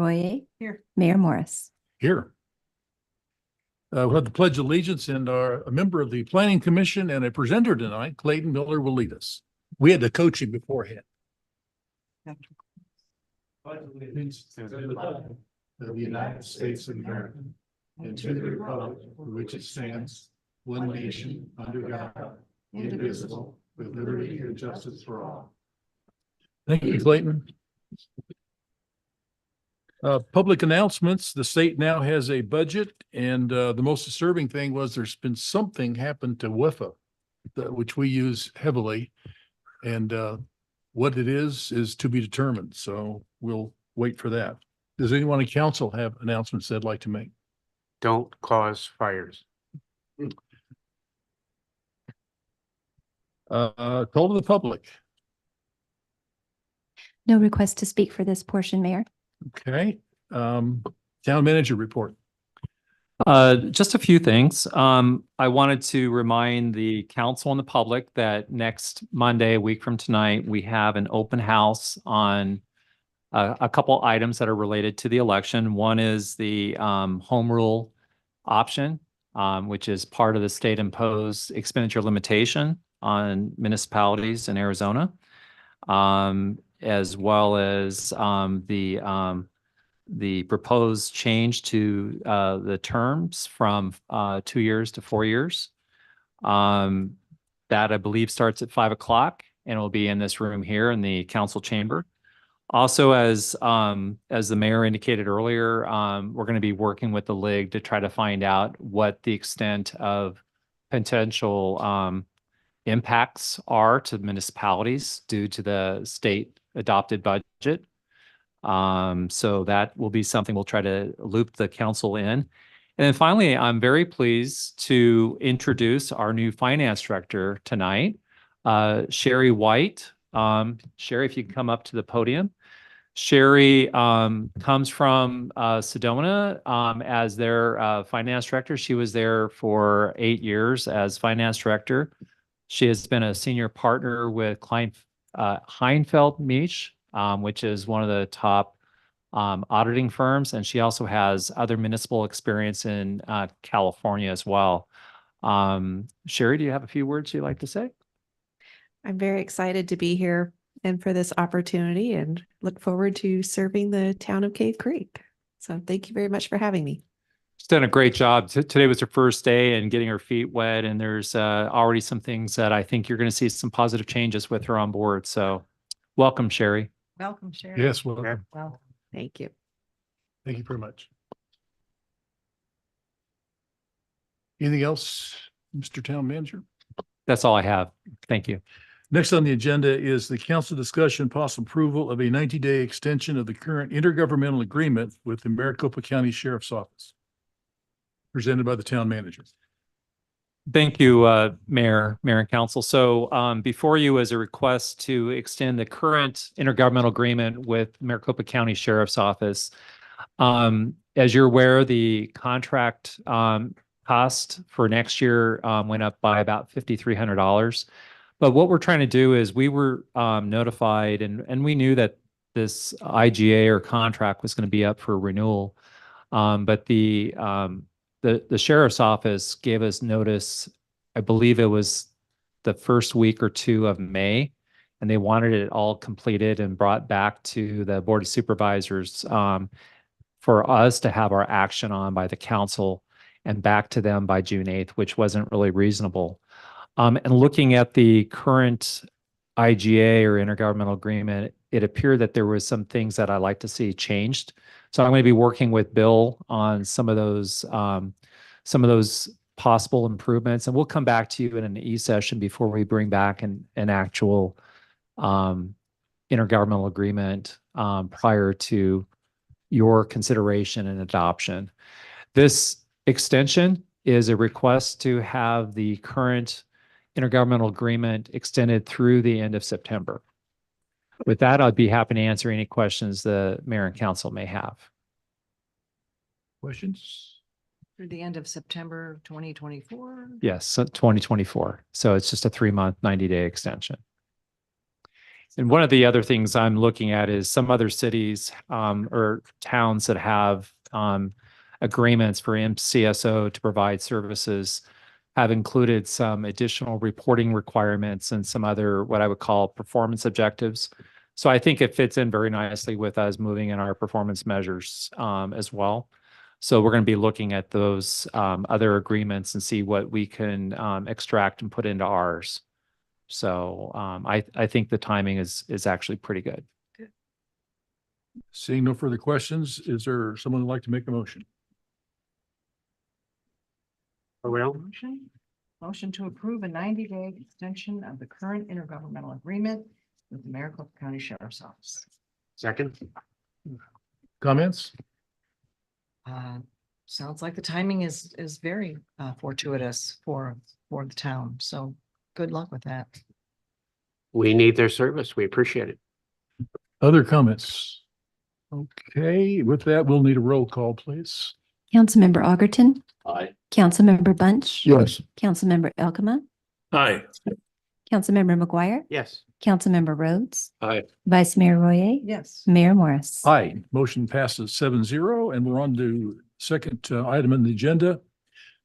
Royer. Here. Mayor Morris. Here. We'll have the Pledge of Allegiance, and a member of the Planning Commission and a presenter tonight, Clayton Miller, will lead us. We had to coach him beforehand. Pledge allegiance to the flag of the United States of America and to the republic for which it stands, one nation, under God, indivisible, with liberty and justice for all. Thank you, Clayton. Public announcements. The state now has a budget, and the most disturbing thing was there's been something happen to WIFA, which we use heavily. And what it is to be determined. So we'll wait for that. Does anyone in council have announcements they'd like to make? Don't cause fires. Call to the public. No request to speak for this portion, Mayor. Okay. Town manager report. Just a few things. I wanted to remind the council and the public that next Monday, a week from tonight, we have an open house on a couple items that are related to the election. One is the home rule option, which is part of the state imposed expenditure limitation on municipalities in Arizona, as well as the proposed change to the terms from 2 years to 4 years. That I believe starts at 5 o'clock and will be in this room here in the council chamber. Also, as the mayor indicated earlier, we're going to be working with the league to try to find out what the extent of potential impacts are to municipalities due to the state adopted budget. So that will be something we'll try to loop the council in. And then finally, I'm very pleased to introduce our new finance director tonight, Sherry White. Sherry, if you can come up to the podium. Sherry comes from Sedona as their finance director. She was there for 8 years as finance director. She has been a senior partner with Heinfeld Meech, which is one of the top auditing firms. And she also has other municipal experience in California as well. Sherry, do you have a few words you'd like to say? I'm very excited to be here and for this opportunity and look forward to serving the town of Cave Creek. So thank you very much for having me. She's done a great job. Today was her first day and getting her feet wet. And there's already some things that I think you're going to see some positive changes with her on board. So welcome, Sherry. Welcome, Sherry. Yes, well, Well, thank you. thank you very much. Anything else, Mr. Town Manager? That's all I have. Thank you. Next on the agenda is the council discussion possible approval of a 90-day extension of the current intergovernmental agreement with the Maricopa County Sheriff's Office, presented by the town manager. Thank you, Mayor and Council. So before you is a request to extend the current intergovernmental agreement with Maricopa County Sheriff's Office. As you're aware, the contract cost for next year went up by about $5,300. But what we're trying to do is we were notified and we knew that this IGA or contract was going to be up for renewal. But the sheriff's office gave us notice, I believe it was the first week or two of May, and they wanted it all completed and brought back to the Board of Supervisors for us to have our action on by the council and back to them by June 8th, which wasn't really reasonable. And looking at the current IGA or intergovernmental agreement, it appeared that there was some things that I'd like to see changed. So I'm going to be working with Bill on some of those possible improvements, and we'll come back to you in an e-session before we bring back an actual intergovernmental agreement prior to your consideration and adoption. This extension is a request to have the current intergovernmental agreement extended through the end of September. With that, I'd be happy to answer any questions the mayor and council may have. Questions? Through the end of September 2024? Yes, so 2024. So it's just a 3-month, 90-day extension. And one of the other things I'm looking at is some other cities or towns that have agreements for MCSO to provide services have included some additional reporting requirements and some other what I would call performance objectives. So I think it fits in very nicely with us moving in our performance measures as well. So we're going to be looking at those other agreements and see what we can extract and put into ours. So I think the timing is actually pretty good. Seeing no further questions, is there someone who'd like to make a motion? Well, Motion to approve a 90-day extension of the current intergovernmental agreement with the Maricopa County Sheriff's Office. second, Comments? Sounds like the timing is very fortuitous for the town. So good luck with that. we need their service. We appreciate it. Other comments? Okay, with that, we'll need a roll call, please. Councilmember Augerton, Aye. Councilmember Bunch, Yes. Councilmember Elkama, Aye. Councilmember McGuire, Yes. Councilmember Rhodes, Aye. Vice Mayor Royer, Yes. Mayor Morris. Aye, motion passes 7-0, and we're on to second item on the agenda.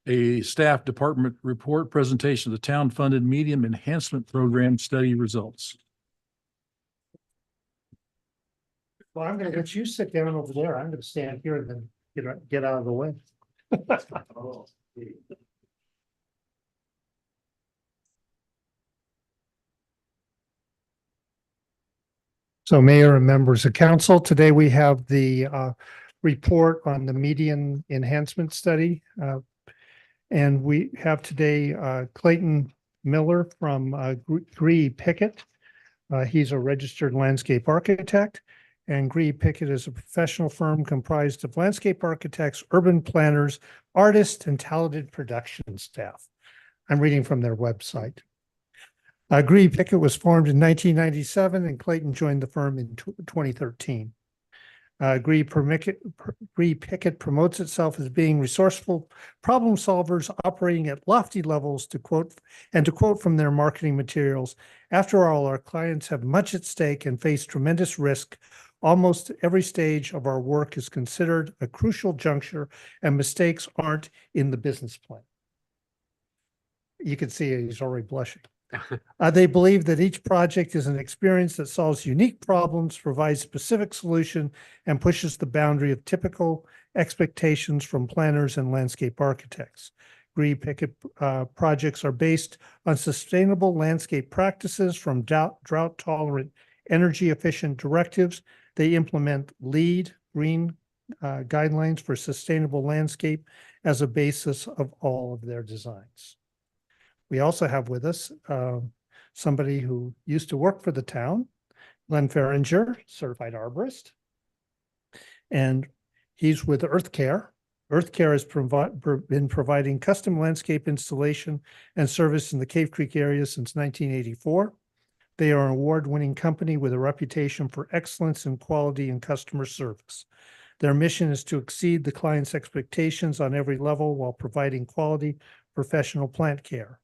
A staff department report presentation of the town funded medium enhancement program study results. Well, I'm gonna let you sit down over there. I'm gonna stand here and then get out of the way. So Mayor and members of council, today we have the report on the median enhancement study. And we have today Clayton Miller from Gree Pickett. He's a registered landscape architect. And Gree Pickett is a professional firm comprised of landscape architects, urban planners, artists, and talented production staff. I'm reading from their website. Gree Pickett was formed in 1997 and Clayton joined the firm in 2013. Gree Pickett promotes itself as being resourceful problem solvers operating at lofty levels to quote from their marketing materials. After all, our clients have much at stake and face tremendous risk. Almost every stage of our work is considered a crucial juncture and mistakes aren't in the business plan. You can see he's already blushing. They believe that each project is an experience that solves unique problems, provides specific solution, and pushes the boundary of typical expectations from planners and landscape architects. Gree Pickett projects are based on sustainable landscape practices from drought-tolerant, energy-efficient directives. They implement LEED green guidelines for sustainable landscape as a basis of all of their designs. We also have with us somebody who used to work for the town, Glenn Feringer, certified arborist. And he's with EarthCare. EarthCare has been providing custom landscape installation and service in the Cave Creek area since 1984. They are an award-winning company with a reputation for excellence in quality and customer service. Their mission is to exceed the client's expectations on every level while providing quality professional plant care.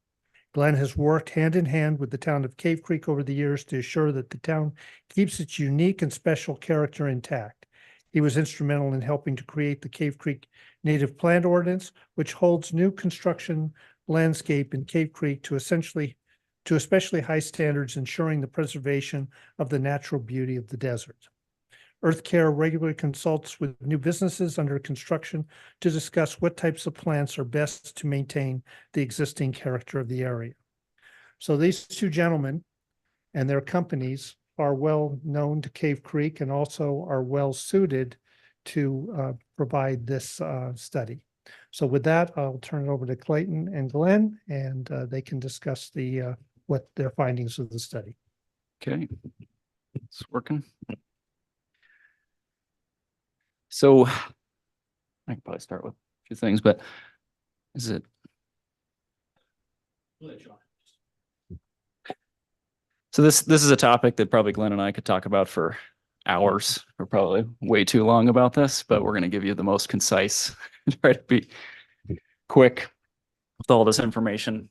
Glenn has worked hand in hand with the town of Cave Creek over the years to ensure that the town keeps its unique and special character intact. He was instrumental in helping to create the Cave Creek Native Plant Ordinance, which holds new construction landscape in Cave Creek to especially high standards, ensuring the preservation of the natural beauty of the desert. EarthCare regularly consults with new businesses under construction to discuss what types of plants are best to maintain the existing character of the area. So these two gentlemen and their companies are well known to Cave Creek and also are well suited to provide this study. So with that, I'll turn it over to Clayton and Glenn, and they can discuss what their findings of the study. Okay, it's working. So I can probably start with a few things, but is it? So this is a topic that probably Glenn and I could talk about for hours. We're probably way too long about this, but we're going to give you the most concise, try to be quick with all this information.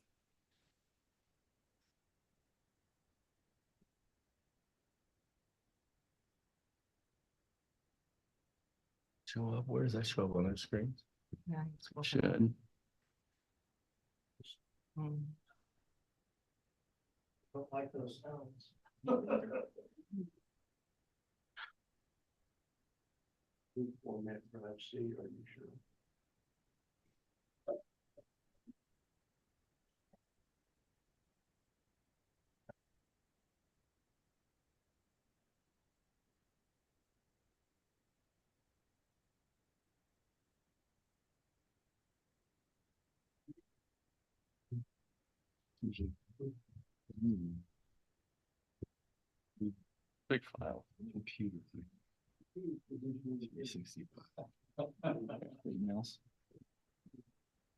show up? Where does that show up on that screen? Yeah, it's well- Should. Mm. Don't like those sounds. Format for that sheet, are you sure? Big file. Computer. 365. Emails.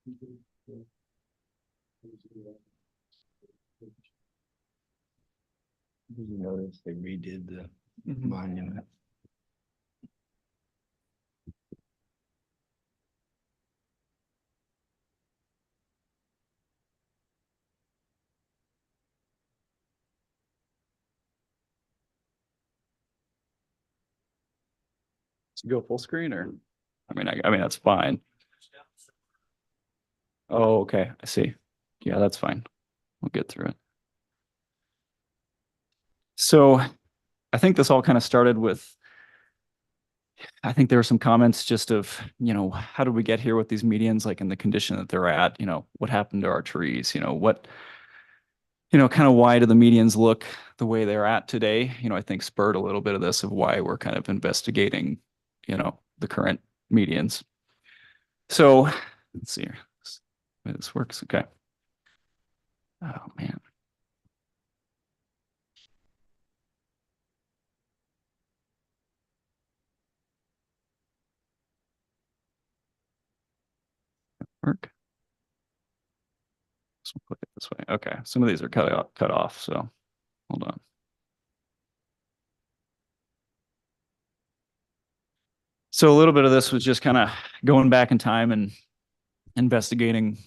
Did you notice they redid the Mhm. monument? To go full screen or? I mean, that's fine. Oh, okay. I see. Yeah, that's fine. We'll get through it. So I think this all kind of started with, I think there were some comments just of, how did we get here with these medians, like in the condition that they're at, what happened to our trees, kind of why do the medians look the way they're at today? I think spurred a little bit of this of why we're kind of investigating, the current medians. So let's see here. Maybe this works. Okay. Oh man. Work. So we'll click it this way. Okay. Some of these are cut off. So hold on. So a little bit of this was just kind of going back in time and investigating,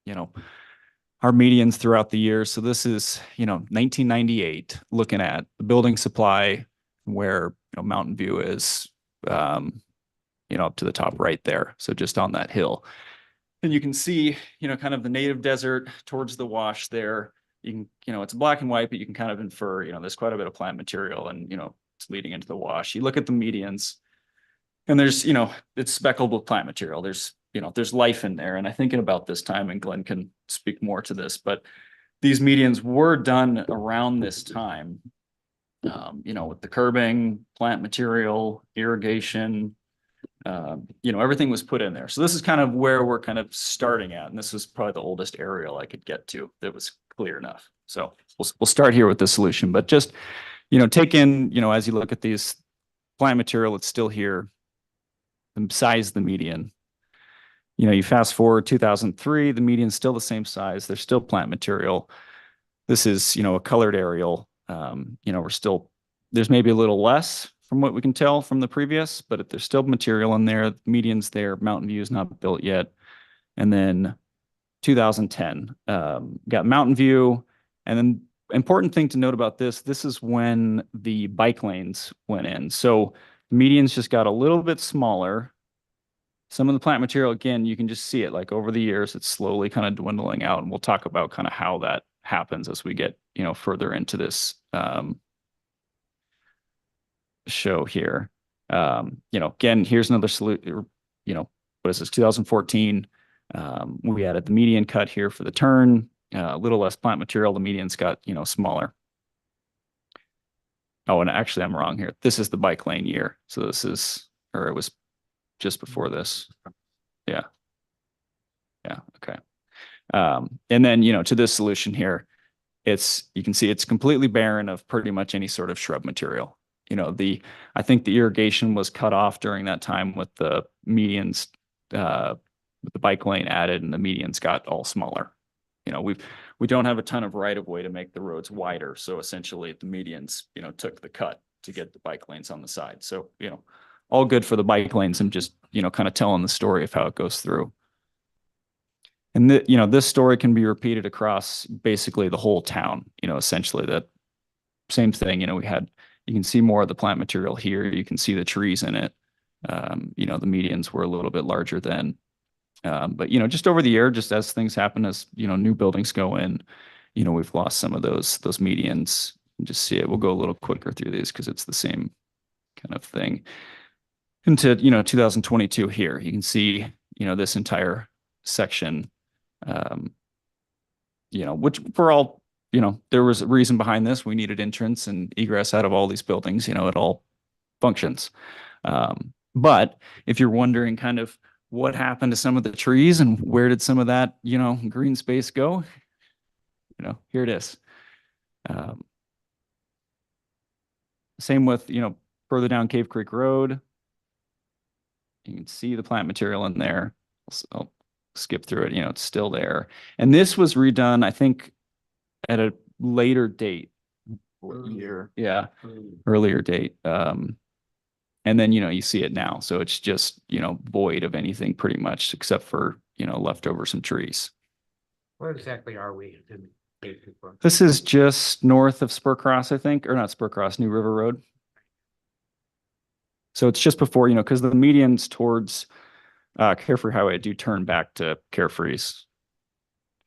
our medians throughout the years. So this is, 1998, looking at the building supply where, Mountain View is, up to the top right there. So just on that hill. And you can see, kind of the native desert towards the wash there. You can, it's black and white, but you can kind of infer, there's quite a bit of plant material and, it's leading into the wash. You look at the medians and there's, it's speckled with plant material. There's life in there. And I think about this time, and Glenn can speak more to this, but these medians were done around this time, with the curbing, plant material, irrigation, everything was put in there. So this is kind of where we're kind of starting at. And this is probably the oldest aerial I could get to that was clear enough. So we'll start here with the solution, but just, take in, as you look at these plant material, it's still here, the size of the median. You fast forward 2003, the median's still the same size. There's still plant material. This is, a colored aerial. There's maybe a little less from what we can tell from the previous, but there's still material in there. The median's there. Mountain View is not built yet. And then 2010, got Mountain View. And then important thing to note about this is when the bike lanes went in. So the medians just got a little bit smaller. Some of the plant material, again, you can just see it like over the years, it's slowly kind of dwindling out. And we'll talk about kind of how that happens as we get, further into this show here. Again, here's another solution, what is this, 2014. We added the median cut here for the turn, a little less plant material. The median's got, smaller. Oh, and actually I'm wrong here. This is the bike lane year. So this is, or it was just before this. Yeah. Yeah. Okay. And then, to this solution here, you can see it's completely barren of pretty much any sort of shrub material. I think the irrigation was cut off during that time with the medians, with the bike lane added, and the medians got all smaller. We don't have a ton of right of way to make the roads wider. So essentially the medians, took the cut to get the bike lanes on the side. So, all good for the bike lanes. I'm just, kind of telling the story of how it goes through. And this story can be repeated across basically the whole town, essentially that same thing. You can see more of the plant material here. You can see the trees in it. You know, the medians were a little bit larger then. But, you know, just over the year, just as things happen, as, you know, new buildings go in, you know, we've lost some of those medians. Just see it. We'll go a little quicker through these because it's the same kind of thing. Into, you know, 2022 here, you can see, you know, this entire section, you know, which for all, you know, there was a reason behind this. We needed entrance and egress out of all these buildings, you know, it all functions. But if you're wondering kind of what happened to some of the trees and where did some of that, you know, green space go, you know, here it is. Same with, you know, further down Cave Creek Road. You can see the plant material in there. I'll skip through it, you know, it's still there. And this was redone, I think, at a later date. Earlier. Yeah, earlier date. And then, you know, you see it now. So it's just, you know, void of anything pretty much except for, you know, left over some trees. Where exactly are we? This is just north of Spur Cross, I think, or not Spur Cross, New River Road. So it's just before, you know, because the medians towards Carefree Highway do turn back to Carefree's.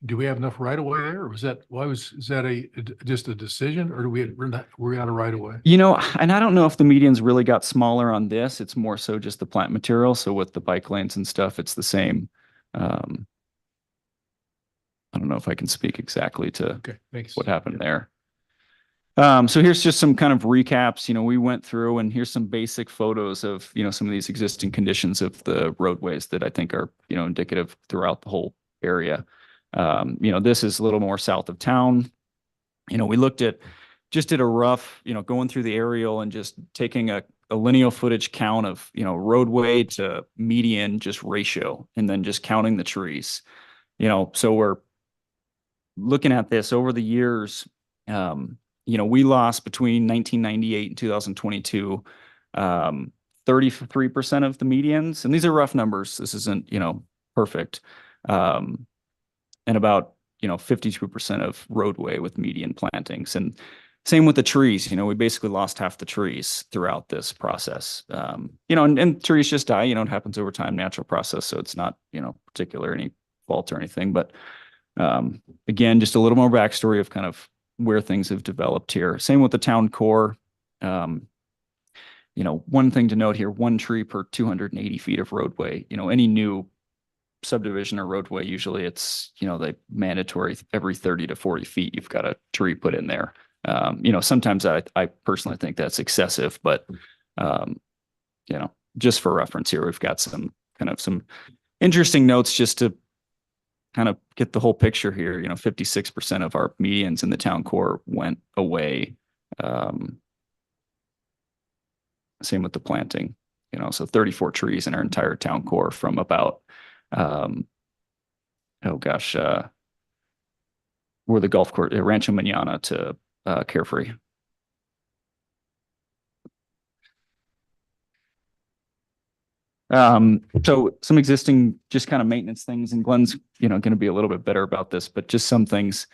Do we have enough right of way there? Or was that, is that just a decision or we're out of right of way? You know, and I don't know if the medians really got smaller on this. It's more so just the plant material. So with the bike lanes and stuff, it's the same. I don't know if I can speak exactly to Okay, thanks. what happened there. So here's just some kind of recaps. You know, we went through and here's some basic photos of, you know, some of these existing conditions of the roadways that I think are, you know, indicative throughout the whole area. You know, this is a little more south of town. You know, we just did a rough, you know, going through the aerial and just taking a lineal footage count of, you know, roadway to median just ratio, and then just counting the trees. You know, so we're looking at this over the years. You know, we lost between 1998 and 2022, 33% of the medians, and these are rough numbers. This isn't, you know, perfect. And about, you know, 52% of roadway with median plantings. And same with the trees. You know, we basically lost half the trees throughout this process. You know, and trees just die, you know, it happens over time, natural process. So it's not, you know, particular any fault or anything. But again, just a little more backstory of kind of where things have developed here. Same with the town core. You know, one thing to note here, 1 tree per 280 feet of roadway. You know, any new subdivision or roadway, usually it's, you know, they mandatory every 30 to 40 feet, you've got a tree put in there. You know, sometimes I personally think that's excessive, but, you know, just for reference here, we've got some interesting notes just to kind of get the whole picture here. You know, 56% of our medians in the town core went away. Same with the planting, you know, so 34 trees in our entire town core from about, where the golf course, Rancho Manana to Carefree. So some existing just kind of maintenance things, and Glenn's, you know, going to be a little bit better about this, but just some things,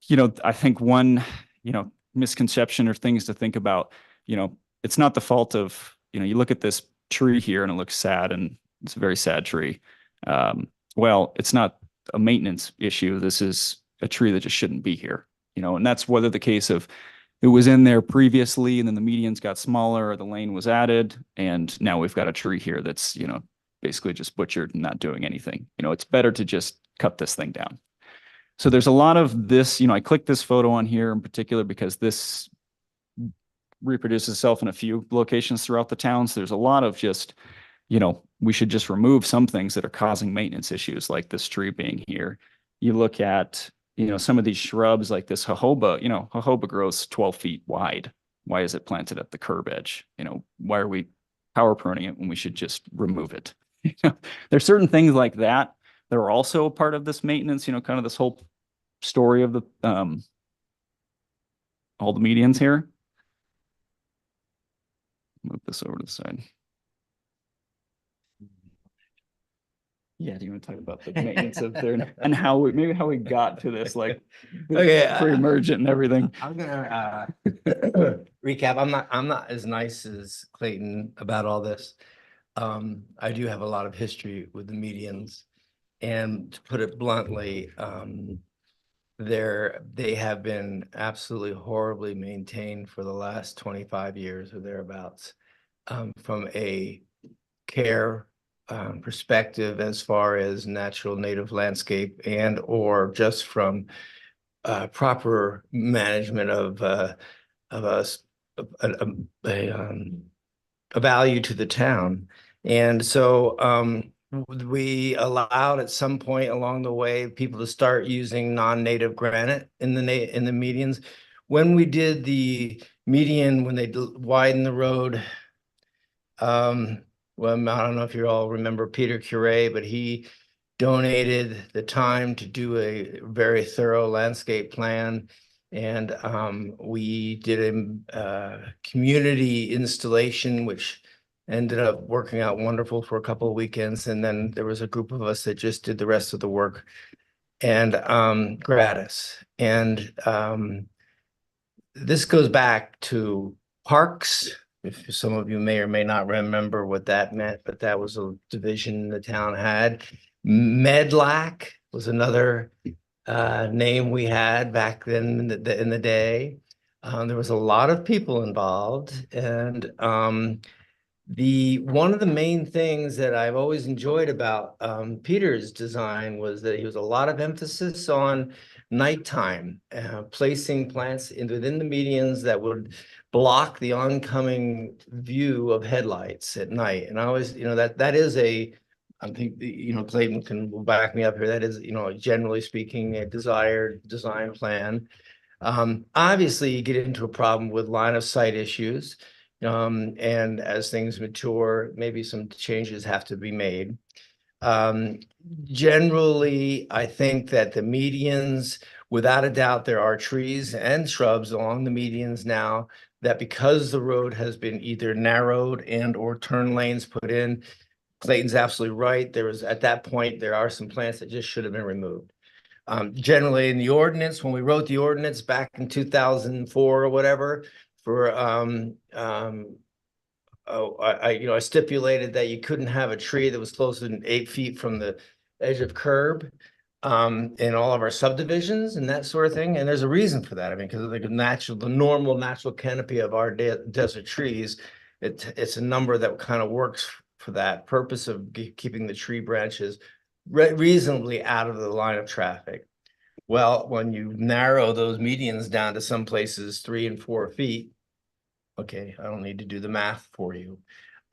you know, I think one, you know, misconception or things to think about, you know, it's not the fault of, you know, you look at this tree here and it looks sad and it's a very sad tree. Well, it's not a maintenance issue. This is a tree that just shouldn't be here, you know, and that's whether the case of it was in there previously and then the medians got smaller or the lane was added. And now we've got a tree here that's, you know, basically just butchered and not doing anything. You know, it's better to just cut this thing down. So there's a lot of this, you know, I clicked this photo on here in particular because this reproduces itself in a few locations throughout the town. So there's a lot of just, you know, we should just remove some things that are causing maintenance issues, like this tree being here. You look at, you know, some of these shrubs like this jojoba, you know, jojoba grows 12 feet wide. Why is it planted at the curb edge? You know, why are we power pruning it when we should just remove it? You know, there's certain things like that that are also a part of this maintenance, you know, kind of this whole story of the, all the medians here. Move this over to the side. Yeah, do you want to talk about the maintenance of there and how we got to this, like, Okay, pre-emergent and everything? I'm gonna recap. I'm not as nice as Clayton about all this. I do have a lot of history with the medians. And to put it bluntly, they have been absolutely horribly maintained for the last 25 years or thereabouts. From a care perspective as far as natural native landscape and or just from proper management of a value to the town. And so we allowed at some point along the way people to start using non-native granite in the medians. When we did the median, when they widened the road, well, I don't know if you all remember Peter Cure, but he donated the time to do a very thorough landscape plan. And we did a community installation, which ended up working out wonderful for a couple of weekends. And then there was a group of us that just did the rest of the work and gratis. And this goes back to parks. If some of you may or may not remember what that meant, but that was a division the town had. Medlac was another name we had back then in the day. There was a lot of people involved, and one of the main things that I've always enjoyed about Peter's design was that he was a lot of emphasis on nighttime, placing plants within the medians that would block the oncoming view of headlights at night. And I always, that is I think, Clayton can back me up here. That is, generally speaking, a desired design plan. Obviously, you get into a problem with line of sight issues. And as things mature, maybe some changes have to be made. Generally, I think that the medians, without a doubt, there are trees and shrubs along the medians now that, because the road has been either narrowed and or turn lanes put in, Clayton's absolutely right. At that point, there are some plants that just should have been removed. Generally in the ordinance, when we wrote the ordinance back in 2004 or whatever, I stipulated that you couldn't have a tree that was closer than 8 feet from the edge of curb in all of our subdivisions and that sort of thing. And there's a reason for that. I mean, because of the normal natural canopy of our desert trees, it's a number that kind of works for that purpose of keeping the tree branches reasonably out of the line of traffic. Well, when you narrow those medians down to some places 3 and 4 feet, okay, I don't need to do the math for you.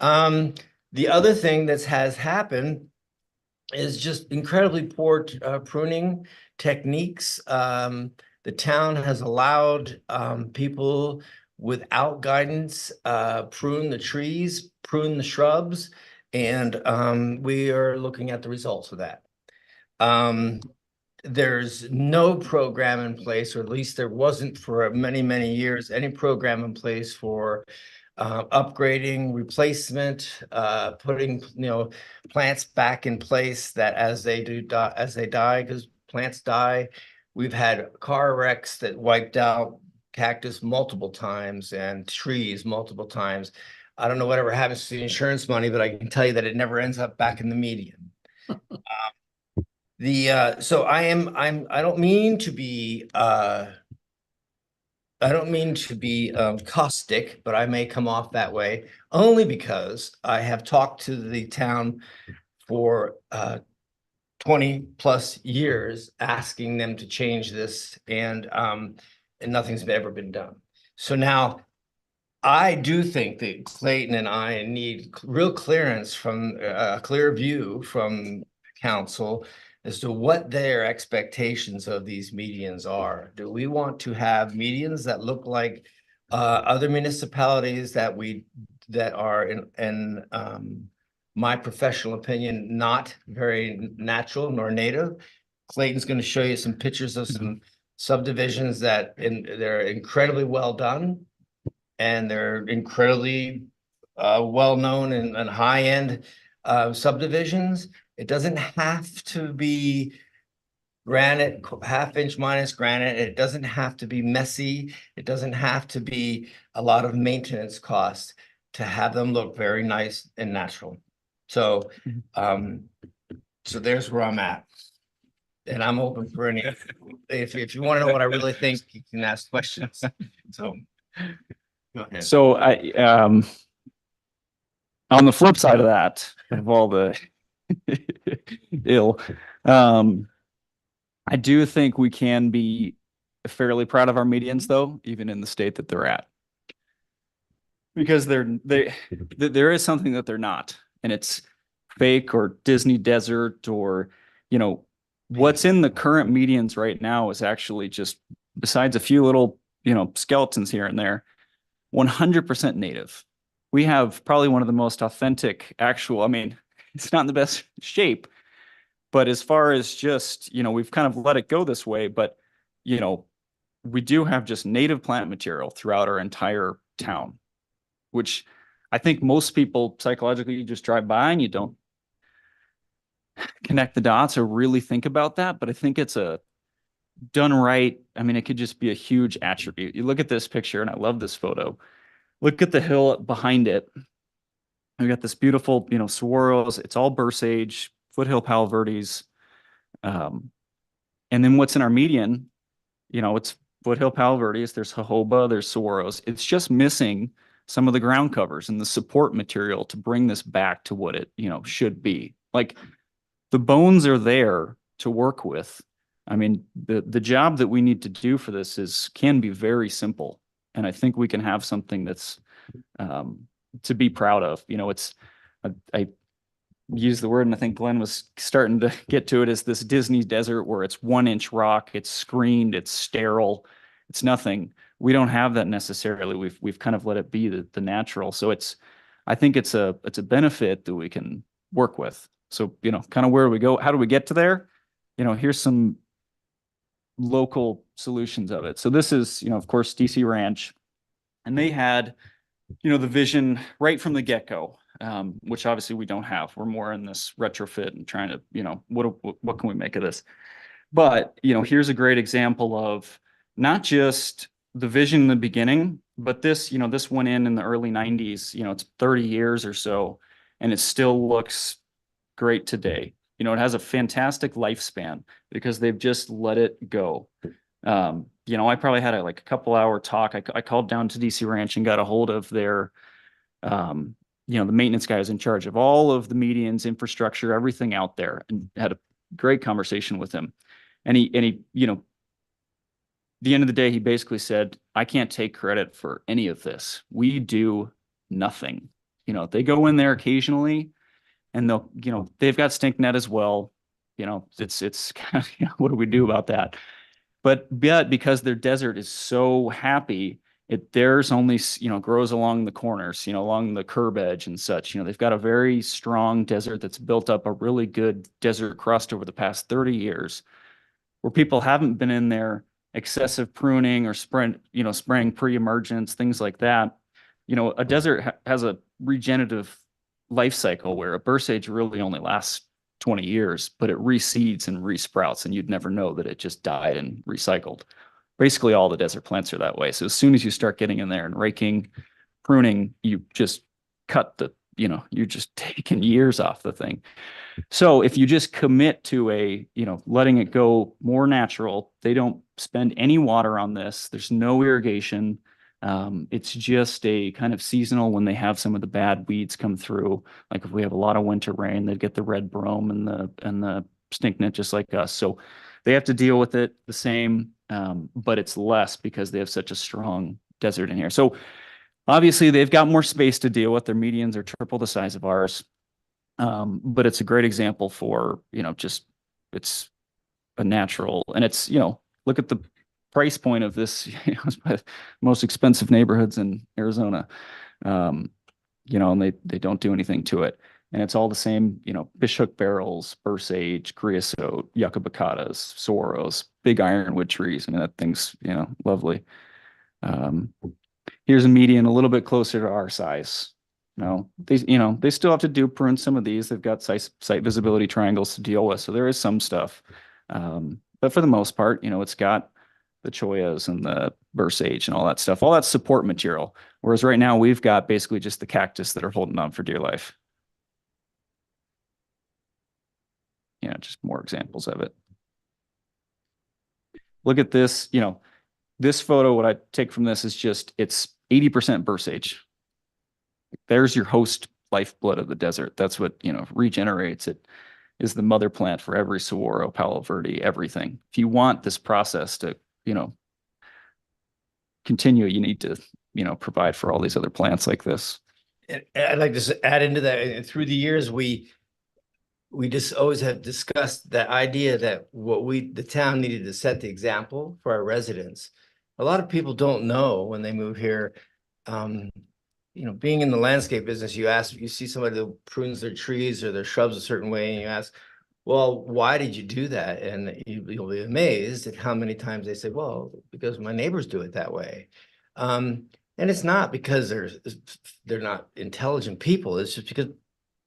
The other thing that has happened is just incredibly poor pruning techniques. The town has allowed people without guidance prune the trees, prune the shrubs, and we are looking at the results of that. There's no program in place, or at least there wasn't for many, many years, any program in place for upgrading, replacement, putting plants back in place that as they die, because plants die. We've had car wrecks that wiped out cactus multiple times and trees multiple times. I don't know whatever happens to the insurance money, but I can tell you that it never ends up back in the median. So I don't mean to be caustic, but I may come off that way only because I have talked to the town for 20 plus years asking them to change this, and nothing's ever been done. So now I do think that Clayton and I need real clearance from a clear view from council as to what their expectations of these medians are. Do we want to have medians that look like other municipalities that are in my professional opinion, not very natural nor native? Clayton's going to show you some pictures of some subdivisions that they're incredibly well done, and they're incredibly well-known and high-end subdivisions. It doesn't have to be granite, half-inch minus granite. It doesn't have to be messy. It doesn't have to be a lot of maintenance costs to have them look very nice and natural. So, so there's where I'm at. And I'm open for any, if you want to know what I really think, you can ask questions. So. Go ahead. So on the flip side of that, of all the ill, I do think we can be fairly proud of our medians though, even in the state that they're at. Because there is something that they're not, and it's fake or Disney desert or, what's in the current medians right now is actually just, besides a few little, skeletons here and there, 100% native. We have probably one of the most authentic actual, I mean, it's not in the best shape, but as far as just, we've kind of let it go this way, but, we do have just native plant material throughout our entire town, which I think most people psychologically, you just drive by and you don't connect the dots or really think about that. But I think it's done right. I mean, it could just be a huge attribute. You look at this picture, and I love this photo. Look at the hill behind it. We got this beautiful, saguaros. It's all Bursage, foothill Palo Verdes. And then what's in our median, it's foothill Palo Verdes, there's jojoba, there's saguaros. It's just missing some of the ground covers and the support material to bring this back to what it, should be. Like, the bones are there to work with. I mean, the job that we need to do for this can be very simple. And I think we can have something that's to be proud of. I use the word, and I think Glenn was starting to get to it, is this Disney desert where it's 1-inch rock, it's screened, it's sterile, it's nothing. We don't have that necessarily. We've kind of let it be the natural. So I think it's a benefit that we can work with. So, kind of where do we go? How do we get to there? Here's some local solutions of it. So this is, of course, DC Ranch, and they had, the vision right from the get-go, which obviously we don't have. We're more in this retrofit and trying to, what can we make of this? But, here's a great example of not just the vision in the beginning, but this, this went in the early 90s, it's 30 years or so, and it still looks great today. It has a fantastic lifespan because they've just let it go. I probably had a couple hour talk. I called down to DC Ranch and got a hold of their, the maintenance guy who's in charge of all of the medians, infrastructure, everything out there, and had a great conversation with him. And he, the end of the day, he basically said, I can't take credit for any of this. We do nothing. They go in there occasionally, and they'll, they've got stink net as well. It's kind of, what do we do about that? But because their desert is so happy, theirs only, grows along the corners, along the curb edge and such. They've got a very strong desert that's built up a really good desert crust over the past 30 years, where people haven't been in there excessive pruning or spraying pre-emergence, things like that. A desert has a regenerative life cycle where a bursage really only lasts 20 years, but it reseeds and resprouts, and you'd never know that it just died and recycled. Basically, all the desert plants are that way. So as soon as you start getting in there and raking, pruning, you just cut you're just taking years off the thing. So if you just commit to letting it go more natural, they don't spend any water on this. There's no irrigation. It's just a kind of seasonal when they have some of the bad weeds come through. Like if we have a lot of winter rain, they'd get the red brome and the stink net just like us. So they have to deal with it the same, but it's less because they have such a strong desert in here. So obviously they've got more space to deal with. Their medians are triple the size of ours. But it's a great example for, just it's a natural, and it's, look at the price point of this, it's one of the most expensive neighborhoods in Arizona. And they don't do anything to it. And it's all the same, fishhook barrels, bursage, creosote, yucca baccatas, saguaros, big ironwood trees. I mean, that thing's, lovely. Here's a median a little bit closer to our size. They still have to prune some of these. They've got site visibility triangles to deal with. So there is some stuff. But for the most part, it's got the choyas and the bursage and all that stuff, all that support material. Whereas right now we've got basically just the cactus that are holding on for dear life. just more examples of it. Look at this, this photo, what I take from this is just, it's 80% burst age. There's your host lifeblood of the desert. That's what, regenerates. It is the mother plant for every saguaro, Palo Verde, everything. If you want this process to, continue, you need to, provide for all these other plants like this. And I'd like to add into that, and through the years, we just always have discussed that idea that the town needed to set the example for our residents. A lot of people don't know when they move here, being in the landscape business, you see somebody that prunes their trees or their shrubs a certain way, and you ask, well, why did you do that? And you'll be amazed at how many times they say, well, because my neighbors do it that way. And it's not because they're not intelligent people. It's just because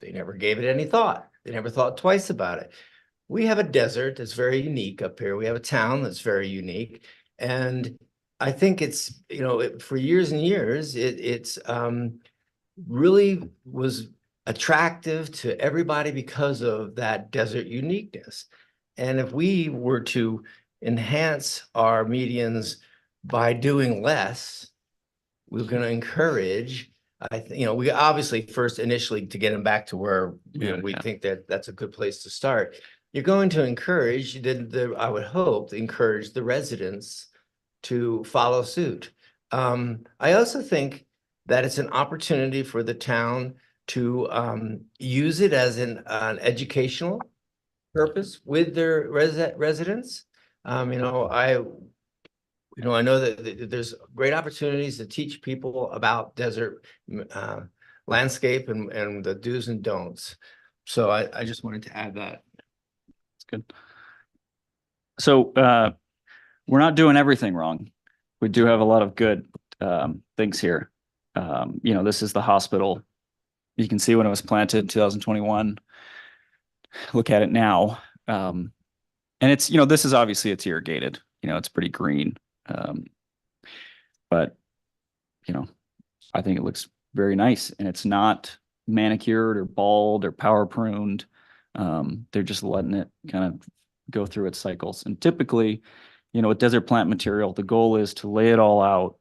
they never gave it any thought. They never thought twice about it. We have a desert that's very unique up here. We have a town that's very unique. And I think it's, for years and years, it's really was attractive to everybody because of that desert uniqueness. And if we were to enhance our medians by doing less, we're going to encourage, we obviously first initially to get them back to where we think that that's a good place to start. You're going to encourage, I would hope, encourage the residents to follow suit. I also think that it's an opportunity for the town to use it as an educational purpose with their residents. I know that there's great opportunities to teach people about desert landscape and the do's and don'ts. So I just wanted to add that. That's good. So we're not doing everything wrong. We do have a lot of good things here. This is the hospital. You can see when it was planted in 2021. Look at it now. And it's, this is obviously it's irrigated. It's pretty green. But I think it looks very nice, and it's not manicured or bald or power pruned. They're just letting it kind of go through its cycles. And typically, with desert plant material, the goal is to lay it all out,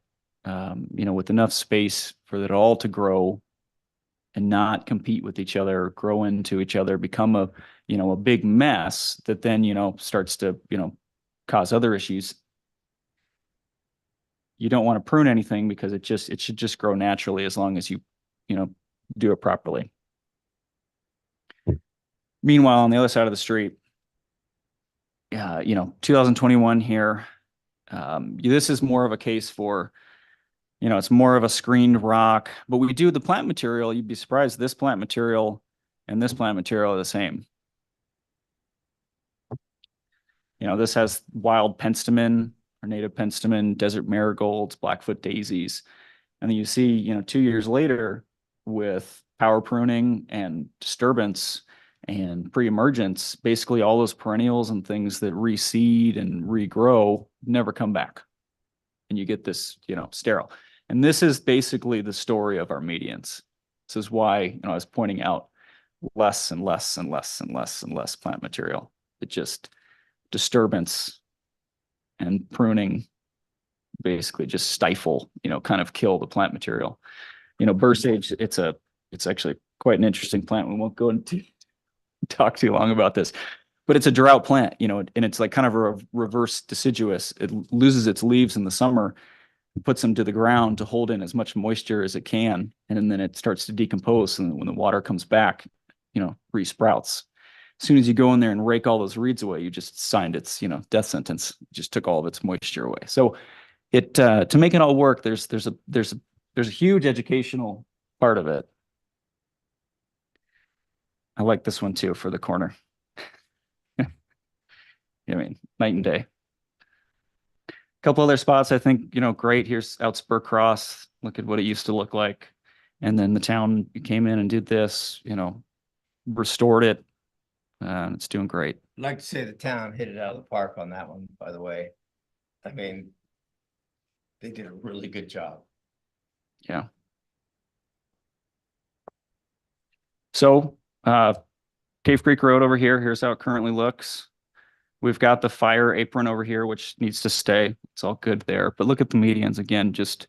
with enough space for it all to grow and not compete with each other, grow into each other, become a big mess that then, starts to, cause other issues. You don't want to prune anything because it should just grow naturally as long as you do it properly. Meanwhile, on the other side of the street, 2021 here, this is more of a case for, it's more of a screened rock, but we do the plant material. You'd be surprised, this plant material and this plant material are the same. This has wild penstemon, or native penstemon, desert marigolds, Blackfoot daisies. And then you see, 2 years later with power pruning and disturbance and pre-emergence, basically all those perennials and things that reseed and regrow never come back. And you get this, sterile. And this is basically the story of our medians. This is why, I was pointing out less and less and less and less and less plant material. It just disturbance and pruning basically just stifle, kind of kill the plant material. Burst age, it's actually quite an interesting plant. We won't go into talk too long about this, but it's a drought plant, and it's like kind of a reverse deciduous. It loses its leaves in the summer, puts them to the ground to hold in as much moisture as it can. And then it starts to decompose. And when the water comes back, re-sprouts. As soon as you go in there and rake all those reeds away, you just signed its, death sentence. Just took all of its moisture away. So it, to make it all work, there's a huge educational part of it. I like this one too for the corner. Night and day. A couple other spots I think, great. Here's out Spur Cross. Look at what it used to look like. And then the town came in and did this, restored it. It's doing great. I'd like to say the town hit it out of the park on that one, by the way. They did a really good job. Yeah. So Cave Creek Road over here, here's how it currently looks. We've got the fire apron over here, which needs to stay. It's all good there. But look at the medians again, just,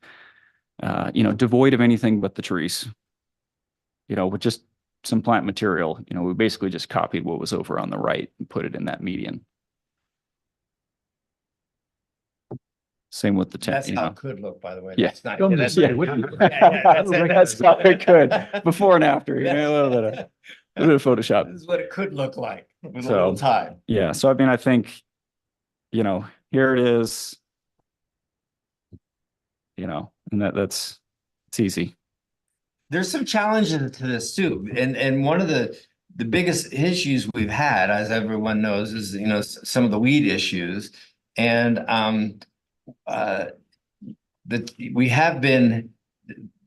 devoid of anything but the trees. With just some plant material, we basically just copied what was over on the right and put it in that median. Same with the That's tent, how it could look, by the way. Yeah. That's not. Don't yeah, just that's- say, what do you- That's how it could, before and after, a little bit of Photoshop. This is what it could look like with a So- little time. Yeah, so I mean, I think, here it is. And it's easy. There's some challenges to this too, and one of the biggest issues we've had, as everyone knows, is some of the weed issues, and that we have been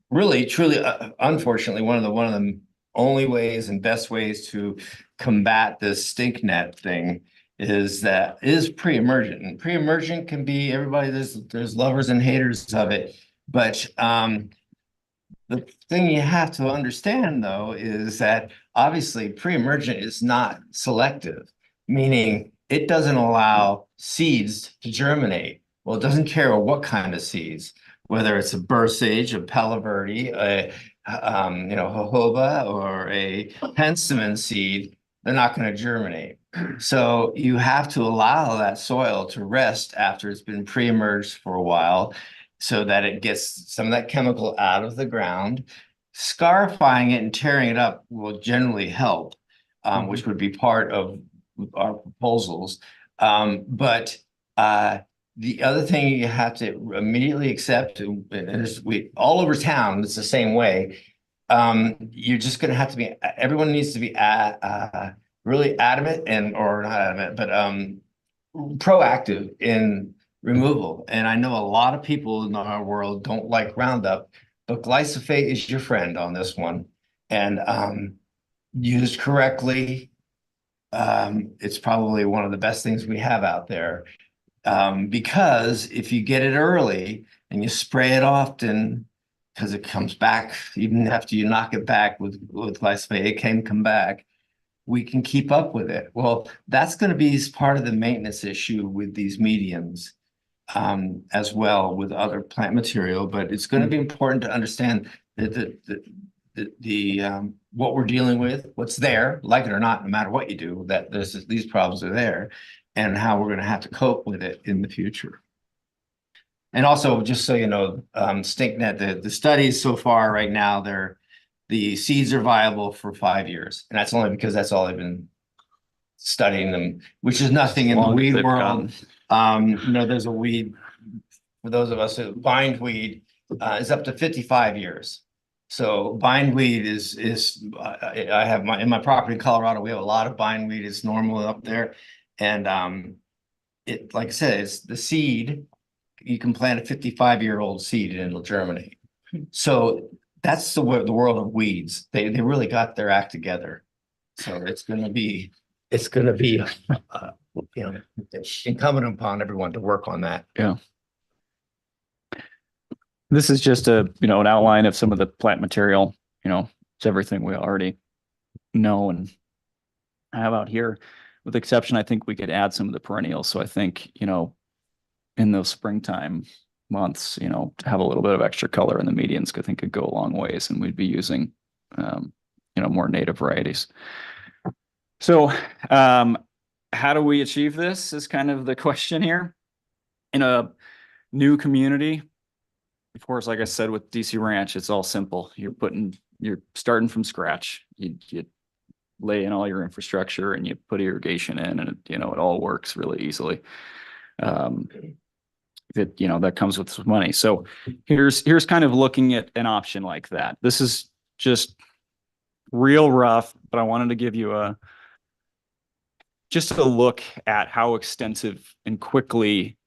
really truly unfortunately one of the only ways and best ways to combat this stink net thing is pre-emergent. And pre-emergent can be everybody, there's lovers and haters of it, but the thing you have to understand though is that obviously pre-emergent is not selective, meaning it doesn't allow seeds to germinate. Well, it doesn't care what kind of seeds, whether it's a bursage, a palo verde, a jojoba, or a penstemon seed, they're not going to germinate. So you have to allow that soil to rest after it's been pre-emerged for a while, so that it gets some of that chemical out of the ground. Scarifying it and tearing it up will generally help, which would be part of our proposals. But the other thing you have to immediately accept, and all over town, it's the same way. You're just going to have to be, everyone needs to be really adamant or not adamant, but proactive in removal. And I know a lot of people in our world don't like Roundup, but glyphosate is your friend on this one. And used correctly, it's probably one of the best things we have out there. Because if you get it early and you spray it often, because it comes back, even after you knock it back with glyphosate, it can come back. We can keep up with it. Well, that's going to be part of the maintenance issue with these medians, as well with other plant material. But it's going to be important to understand that what we're dealing with, what's there, like it or not, no matter what you do, that these problems are there, and how we're going to have to cope with it in the future. And also, just so you know, StinkNet, the studies so far right now, the seeds are viable for 5 years. And that's only because that's all they've been studying them, which is nothing in the weed world. There's a weed, for those of us who bindweed, is up to 55 years. So bindweed is I have in my property in Colorado, we have a lot of bindweed. It's normal up there. And it, like I said, it's the seed. You can plant a 55-year-old seed and it'll germinate. So that's the world of weeds. They really got their act together. So it's gonna be incumbent upon everyone to work on that. Yeah. This is just an outline of some of the plant material, it's everything we already know and have out here. With the exception, I think we could add some of the perennials. So I think, in those springtime months, to have a little bit of extra color in the medians, I think could go a long ways, and we'd be using, more native varieties. So, how do we achieve this is kind of the question here. In a new community, of course, like I said, with DC Ranch, it's all simple. You're starting from scratch. You lay in all your infrastructure and you put irrigation in, and it all works really easily. That comes with some money. So here's kind of looking at an option like that. This is just real rough, but I wanted to give you just a look at how extensive and quickly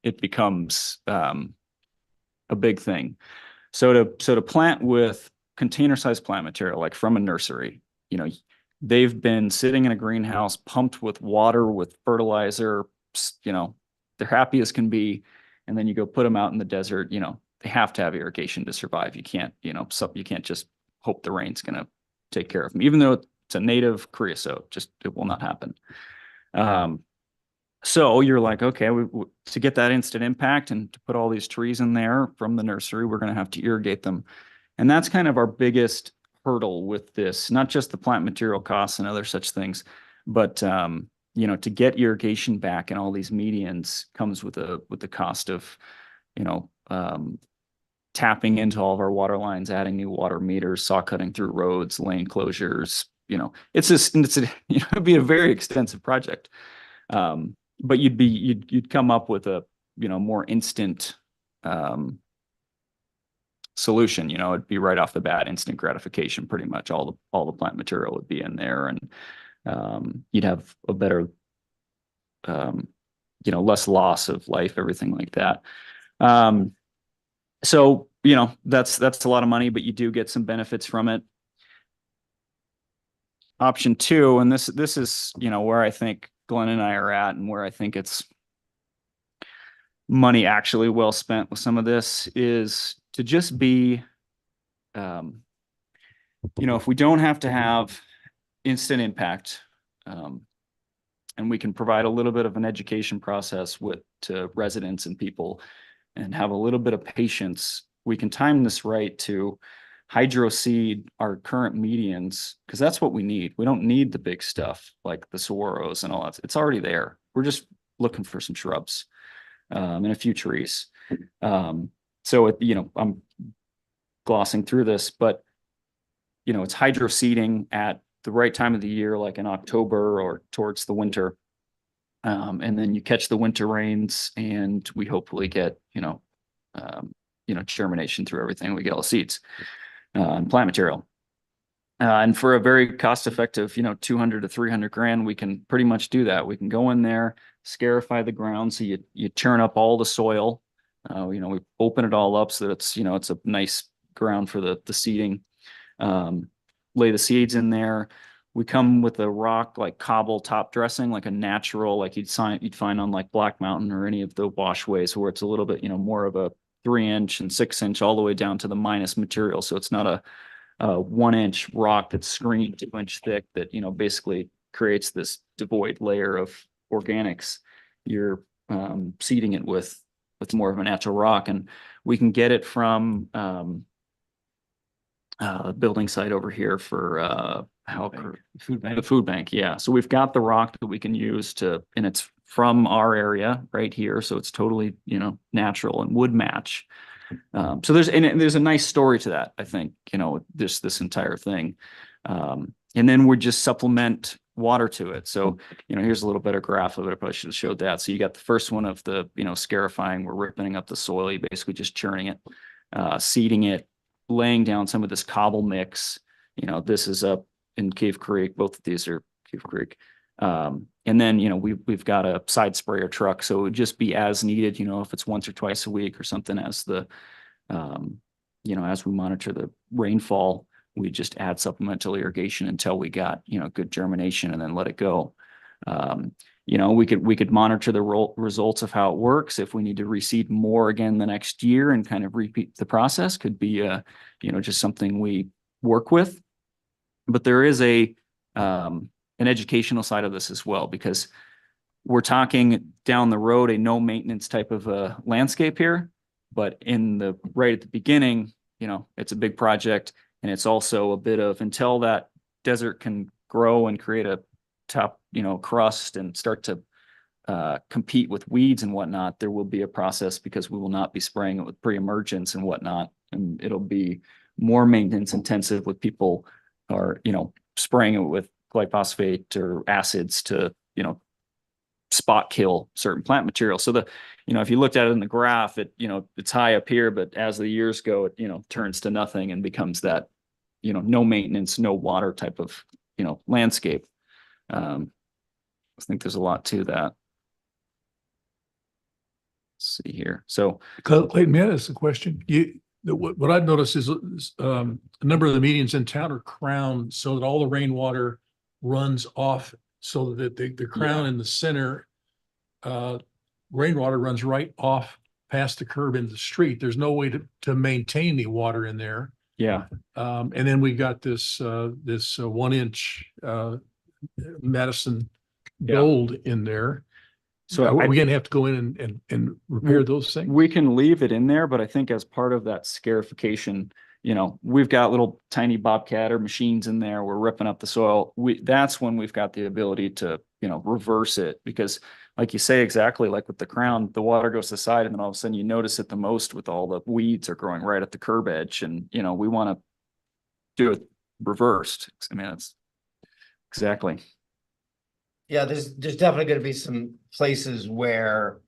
it becomes a big thing. So to plant with container sized plant material, like from a nursery, they've been sitting in a greenhouse, pumped with water, with fertilizer, they're happy as can be. And then you go put them out in the desert, they have to have irrigation to survive. You can't, you can't just hope the rain's going to take care of them. Even though it's a native creosote, just, it will not happen. So you're like, okay, to get that instant impact and to put all these trees in there from the nursery, we're going to have to irrigate them. And that's kind of our biggest hurdle with this, not just the plant material costs and other such things, but, you know, to get irrigation back in all these medians comes with the cost of, you know, tapping into all of our water lines, adding new water meters, saw cutting through roads, lane closures, you know, it'd be a very extensive project. But you'd come up with a, you know, more instant, solution. You know, it'd be right off the bat, instant gratification, pretty much all the plant material would be in there, and, you'd have a better, you know, less loss of life, everything like that. So, you know, that's a lot of money, but you do get some benefits from it. Option two, and this is, you know, where I think Glenn and I are at, and where I think it's money actually well spent with some of this, is to just be, you know, if we don't have to have instant impact, and we can provide a little bit of an education process to residents and people, and have a little bit of patience, we can time this right to hydro seed our current medians, because that's what we need. We don't need the big stuff like the saguaros and all that. It's already there. We're just looking for some shrubs, and a few trees. So it, you know, I'm glossing through this, but, you know, it's hydro seeding at the right time of the year, like in October or towards the winter. And then you catch the winter rains, and we hopefully get, you know, germination through everything. We get all the seeds, and plant material. And for a very cost-effective, you know, 200 to 300 grand, we can pretty much do that. We can go in there, scarify the ground, so you churn up all the soil. You know, we open it all up so that it's, you know, it's a nice ground for the seeding. Lay the seeds in there. We come with a rock like cobble top dressing, like a natural, like you'd find on like Black Mountain or any of the washways, where it's a little bit, you know, more of a 3-inch and 6-inch all the way down to the minus material. So it's not a 1-inch rock that's screened 2-inch thick that, you know, basically creates this devoid layer of organics. You're seeding it with more of a natural rock, and we can get it from a building site over here for the food bank. Yeah. So we've got the rock that we can use and it's from our area right here. So it's totally, you know, natural and would match. So there's a nice story to that, I think, you know, this entire thing. And then we just supplement water to it. So, you know, here's a little better graph of it. I probably should have showed that. So you got the first one of the, you know, scarifying. We're ripping up the soil. You basically just churning it, seeding it, laying down some of this cobble mix. You know, this is up in Cave Creek. Both of these are Cave Creek. And then, you know, we've got a side sprayer truck, so it would just be as needed, you know, if it's once or twice a week or something, as the, you know, as we monitor the rainfall, we just add supplemental irrigation until we got, you know, good germination, and then let it go. You know, we could monitor the results of how it works. If we need to reseed more again the next year and kind of repeat the process, could be, you know, just something we work with. But there is an educational side of this as well, because we're talking down the road a no maintenance type of a landscape here, but right at the beginning, you know, it's a big project, and it's also a bit of, until that desert can grow and create a top, you know, crust and start to compete with weeds and whatnot, there will be a process, because we will not be spraying it with pre-emergence and whatnot, and it'll be more maintenance intensive with people are, you know, spraying it with glyphosate or acids to, you know, spot kill certain plant material. So you know, if you looked at it in the graph, you know, it's high up here, but as the years go, it, you know, turns to nothing and becomes that, you know, no maintenance, no water type of, you know, landscape. I think there's a lot to that. Let's see here. So Clayton, may I ask a question? What I've noticed is a number of the medians in town are crowned so that all the rainwater runs off, so that the crown in the center, rainwater runs right off past the curb into the street. There's no way to maintain the water in there. Yeah. And then we got this 1 inch, Madison Yeah. gold in there. So Are I- we gonna have to go in and repair those things? we can leave it in there, but I think as part of that scarification, we've got little tiny bobcat or machines in there. We're ripping up the soil. That's when we've got the ability to, reverse it, because like you say, exactly like with the crown, the water goes to the side and then all of a sudden you notice it the most with all the weeds are growing right at the curb edge. And, we want to do it reversed. I mean, that's exactly. Yeah, there's definitely gonna be some places where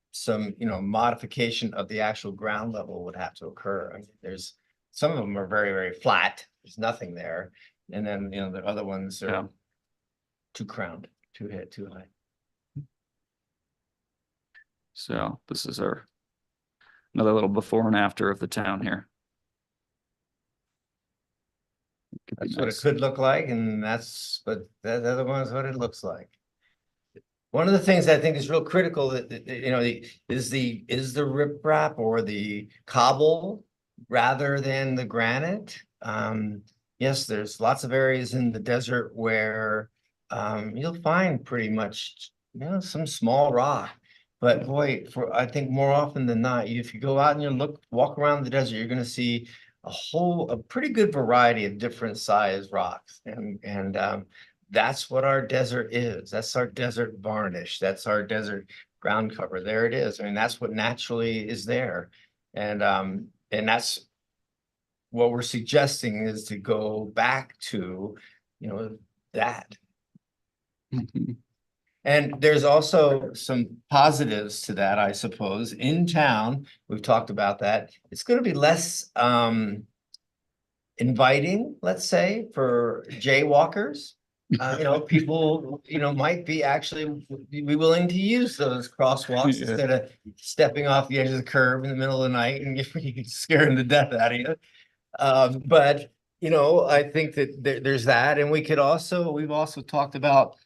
some, modification of the actual ground level would have to occur. I mean, some of them are very, very flat. There's nothing there. And then, the other ones Yeah. are too crowned, too high. So this is another little before and after of the town here. Could be That's what it nice. could look like, and that's, but the other one is what it looks like. One of the things I think is real critical is the riprap or the cobble rather than the granite. Yes, there's lots of areas in the desert where you'll find pretty much, some small rock. But boy, I think more often than not, if you go out and walk around the desert, you're gonna see a pretty good variety of different size rocks. And that's what our desert is. That's our desert varnish. That's our desert ground cover. There it is. I mean, that's what naturally is there. And that's what we're suggesting is to go back to, that. Mhm. And there's also some positives to that, I suppose. In town, we've talked about that. It's going to be less inviting, let's say, for jaywalkers. People, might be willing to use those crosswalks Yeah. instead of stepping off the edge of the curb in the middle of the night and scaring the death out of you. But I think that there's that, and we've also talked about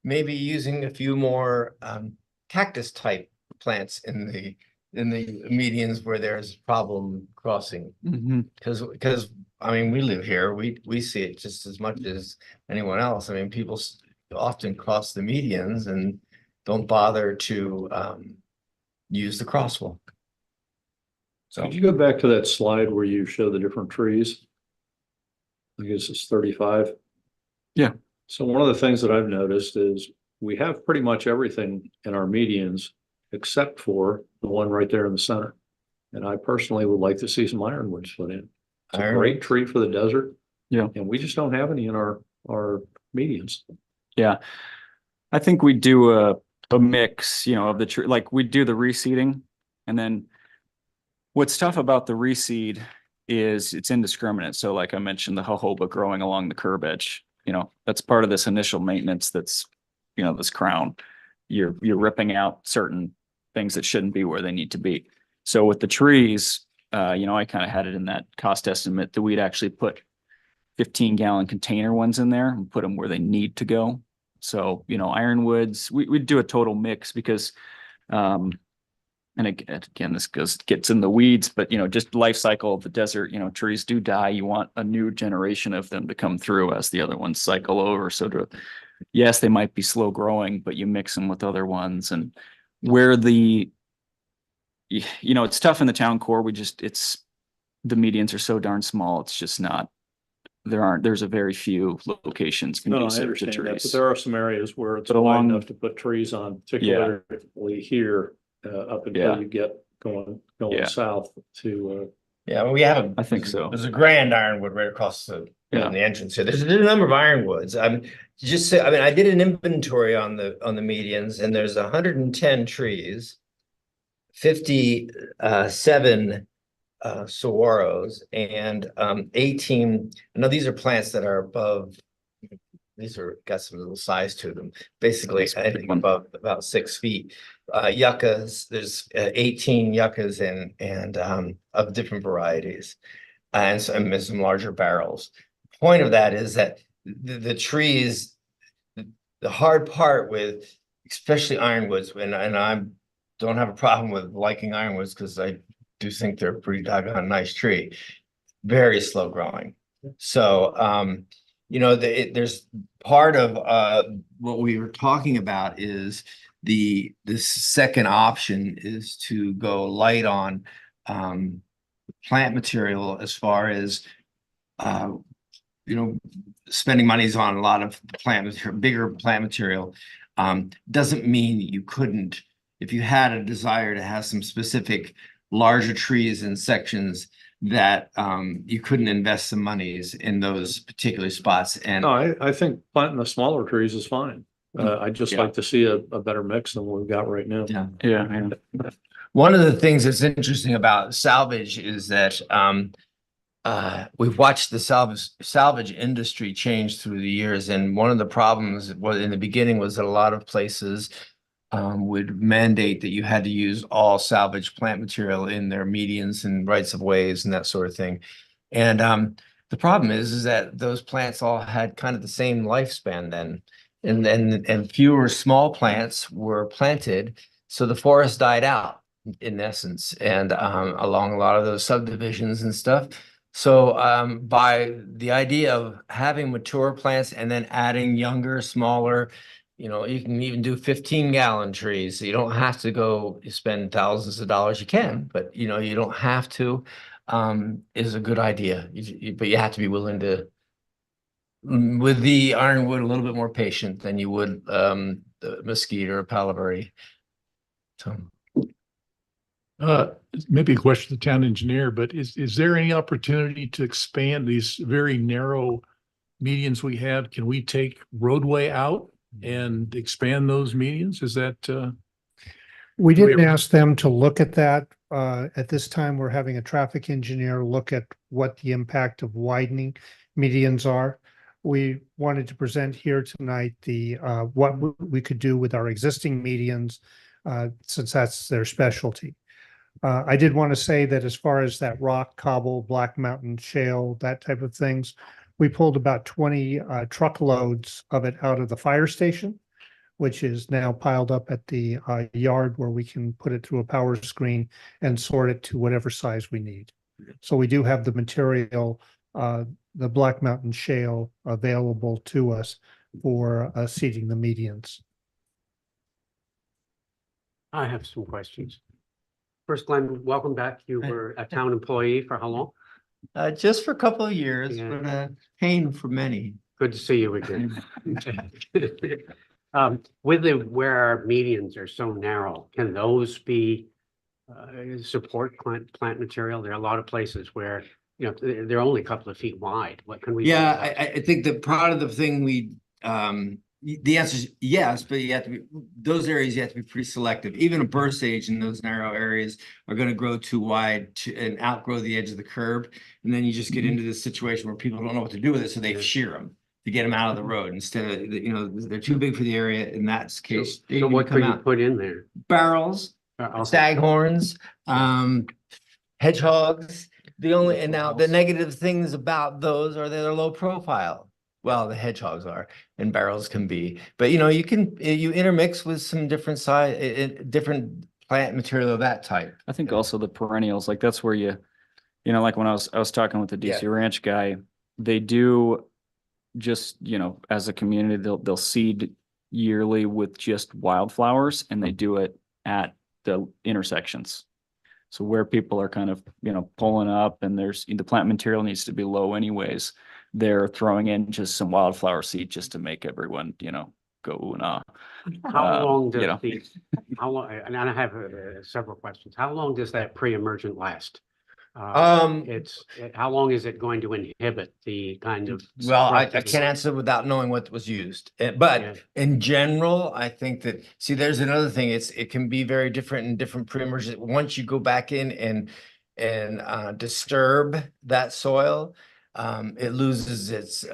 maybe using a few more cactus type plants in the medians where there's problem crossing. Mhm. Because I mean, we live here, we see it just as much as anyone else. I mean, people often cross the medians and don't bother to use the crosswalk. So Could you go back to that slide where you show the different trees? I guess it's 35. Yeah. So one of the things that I've noticed is we have pretty much everything in our medians except for the one right there in the center. And I personally would like to see some ironwoods put in. It's a great tree for the desert. Yeah. And we just don't have any in our medians. Yeah. I think we do a mix, of the tree, like we do the reseeding. And then what's tough about the reseed is it's indiscriminate. So like I mentioned, the jojoba growing along the curb edge, that's part of this initial maintenance. That's, this crown, you're ripping out certain things that shouldn't be where they need to be. So with the trees, I kind of had it in that cost estimate that we'd actually put 15-gallon container ones in there and put them where they need to go. So, ironwoods, we'd do a total mix because, and again, this gets in the weeds, but, just life cycle of the desert, trees do die. You want a new generation of them to come through as the other ones cycle over. So yes, they might be slow growing, but you mix them with other ones. And where it's tough in the town core. The medians are so darn small. It's just not, there's a very few locations No, I conducive to understand that, but trees. there are some areas where it's But wide along- enough to put trees on, particularly here, up Yeah. until you get going Yeah. south to, yeah, we have I think so. There's a grand ironwood right across the Yeah. the entrance here. There's a number of ironwoods. I did an inventory on the medians, and there's 110 trees, 57 saguaros, and 18. I know these are plants that are above. These are got some little size to them. Basically, That's a I big think one. above about 6 feet. Yuccas. There's 18 yuccas and of different varieties, and some larger barrels. Point of that is that the trees, the hard part with especially ironwoods, and I don't have a problem with liking ironwoods because I do think they're a pretty doggone nice tree. very slow growing. So, there's part of what we were talking about is this second option is to go light on plant material as far as spending monies on a lot of bigger plant material. Doesn't mean you couldn't, if you had a desire to have some specific larger trees and sections, that you couldn't invest some monies in those particular spots. And No, I think planting the smaller trees is fine. I'd just Yeah. like to see a better mix than what we've got right now. Yeah. one of the things that's interesting about salvage is that we've watched the salvage industry change through the years. And one of the problems was in the beginning was that a lot of places would mandate that you had to use all salvage plant material in their medians and rights of ways and that sort of thing. And the problem is that those plants all had kind of the same lifespan then. And fewer small plants were planted. So the forest died out in essence, and along a lot of those subdivisions and stuff. So by the idea of having mature plants and then adding younger, smaller, you can even do 15-gallon trees. So you don't have to go spend thousands of dollars. You can, but you don't have to, is a good idea. But you have to be willing to, with the ironwood, a little bit more patient than you would the mesquite or palo verde. So. Maybe a question to the town engineer, but is there any opportunity to expand these very narrow medians we have? Can we take roadway out and expand those medians? Is that We didn't we- ask them to look at that. At this time, we're having a traffic engineer look at what the impact of widening medians are. We wanted to present here tonight what we could do with our existing medians, since that's their specialty. I did want to say that as far as that rock, cobble, Black Mountain shale, that type of things, we pulled about 20 truckloads of it out of the fire station, which is now piled up at the yard where we can put it through a power screen and sort it to whatever size we need. So we do have the material, the Black Mountain shale available to us for seeding the medians. I have some questions. First, Glenn, welcome back. You were a town employee for how long? Just for a couple of years, Yeah. but pain for many. Good to see you again. Where our medians are so narrow, can those be support plant material? There are a lot of places where, they're only a couple of feet wide. What can we? do Yeah, about it? I think that part of the thing the answer is yes, but those areas you have to be pretty selective. Even a burst age in those narrow areas are going to grow too wide and outgrow the edge of the curb. And then you just get into this situation where people don't know what to do with it. So they shear them to get them out of the road instead of, they're too big for the area. In that case, they So what come could you out. put in there? Barrels, Okay. staghorns, hedgehogs. And now the negative things about those are they're low profile. Well, the hedgehogs are, and barrels can be, but you intermix with some different different plant material of that type. I think also the perennials, like that's where like when I was talking with the DC Ranch guy, they do just, as a community, they'll seed yearly with just wildflowers, and they do it at the intersections. So where people are kind of, pulling up and the plant material needs to be low anyways, they're throwing in just some wildflower seed just to make everyone, go nah. How long does you know. how long, and I have several questions. How long does that pre-emergent last? How long is it going to inhibit the kind of? Well, I growth? can't answer without knowing what was used, but Yeah. in general, I think that, there's another thing, it can be very different in different pre-emergent. Once you go back in and disturb that soil, it loses its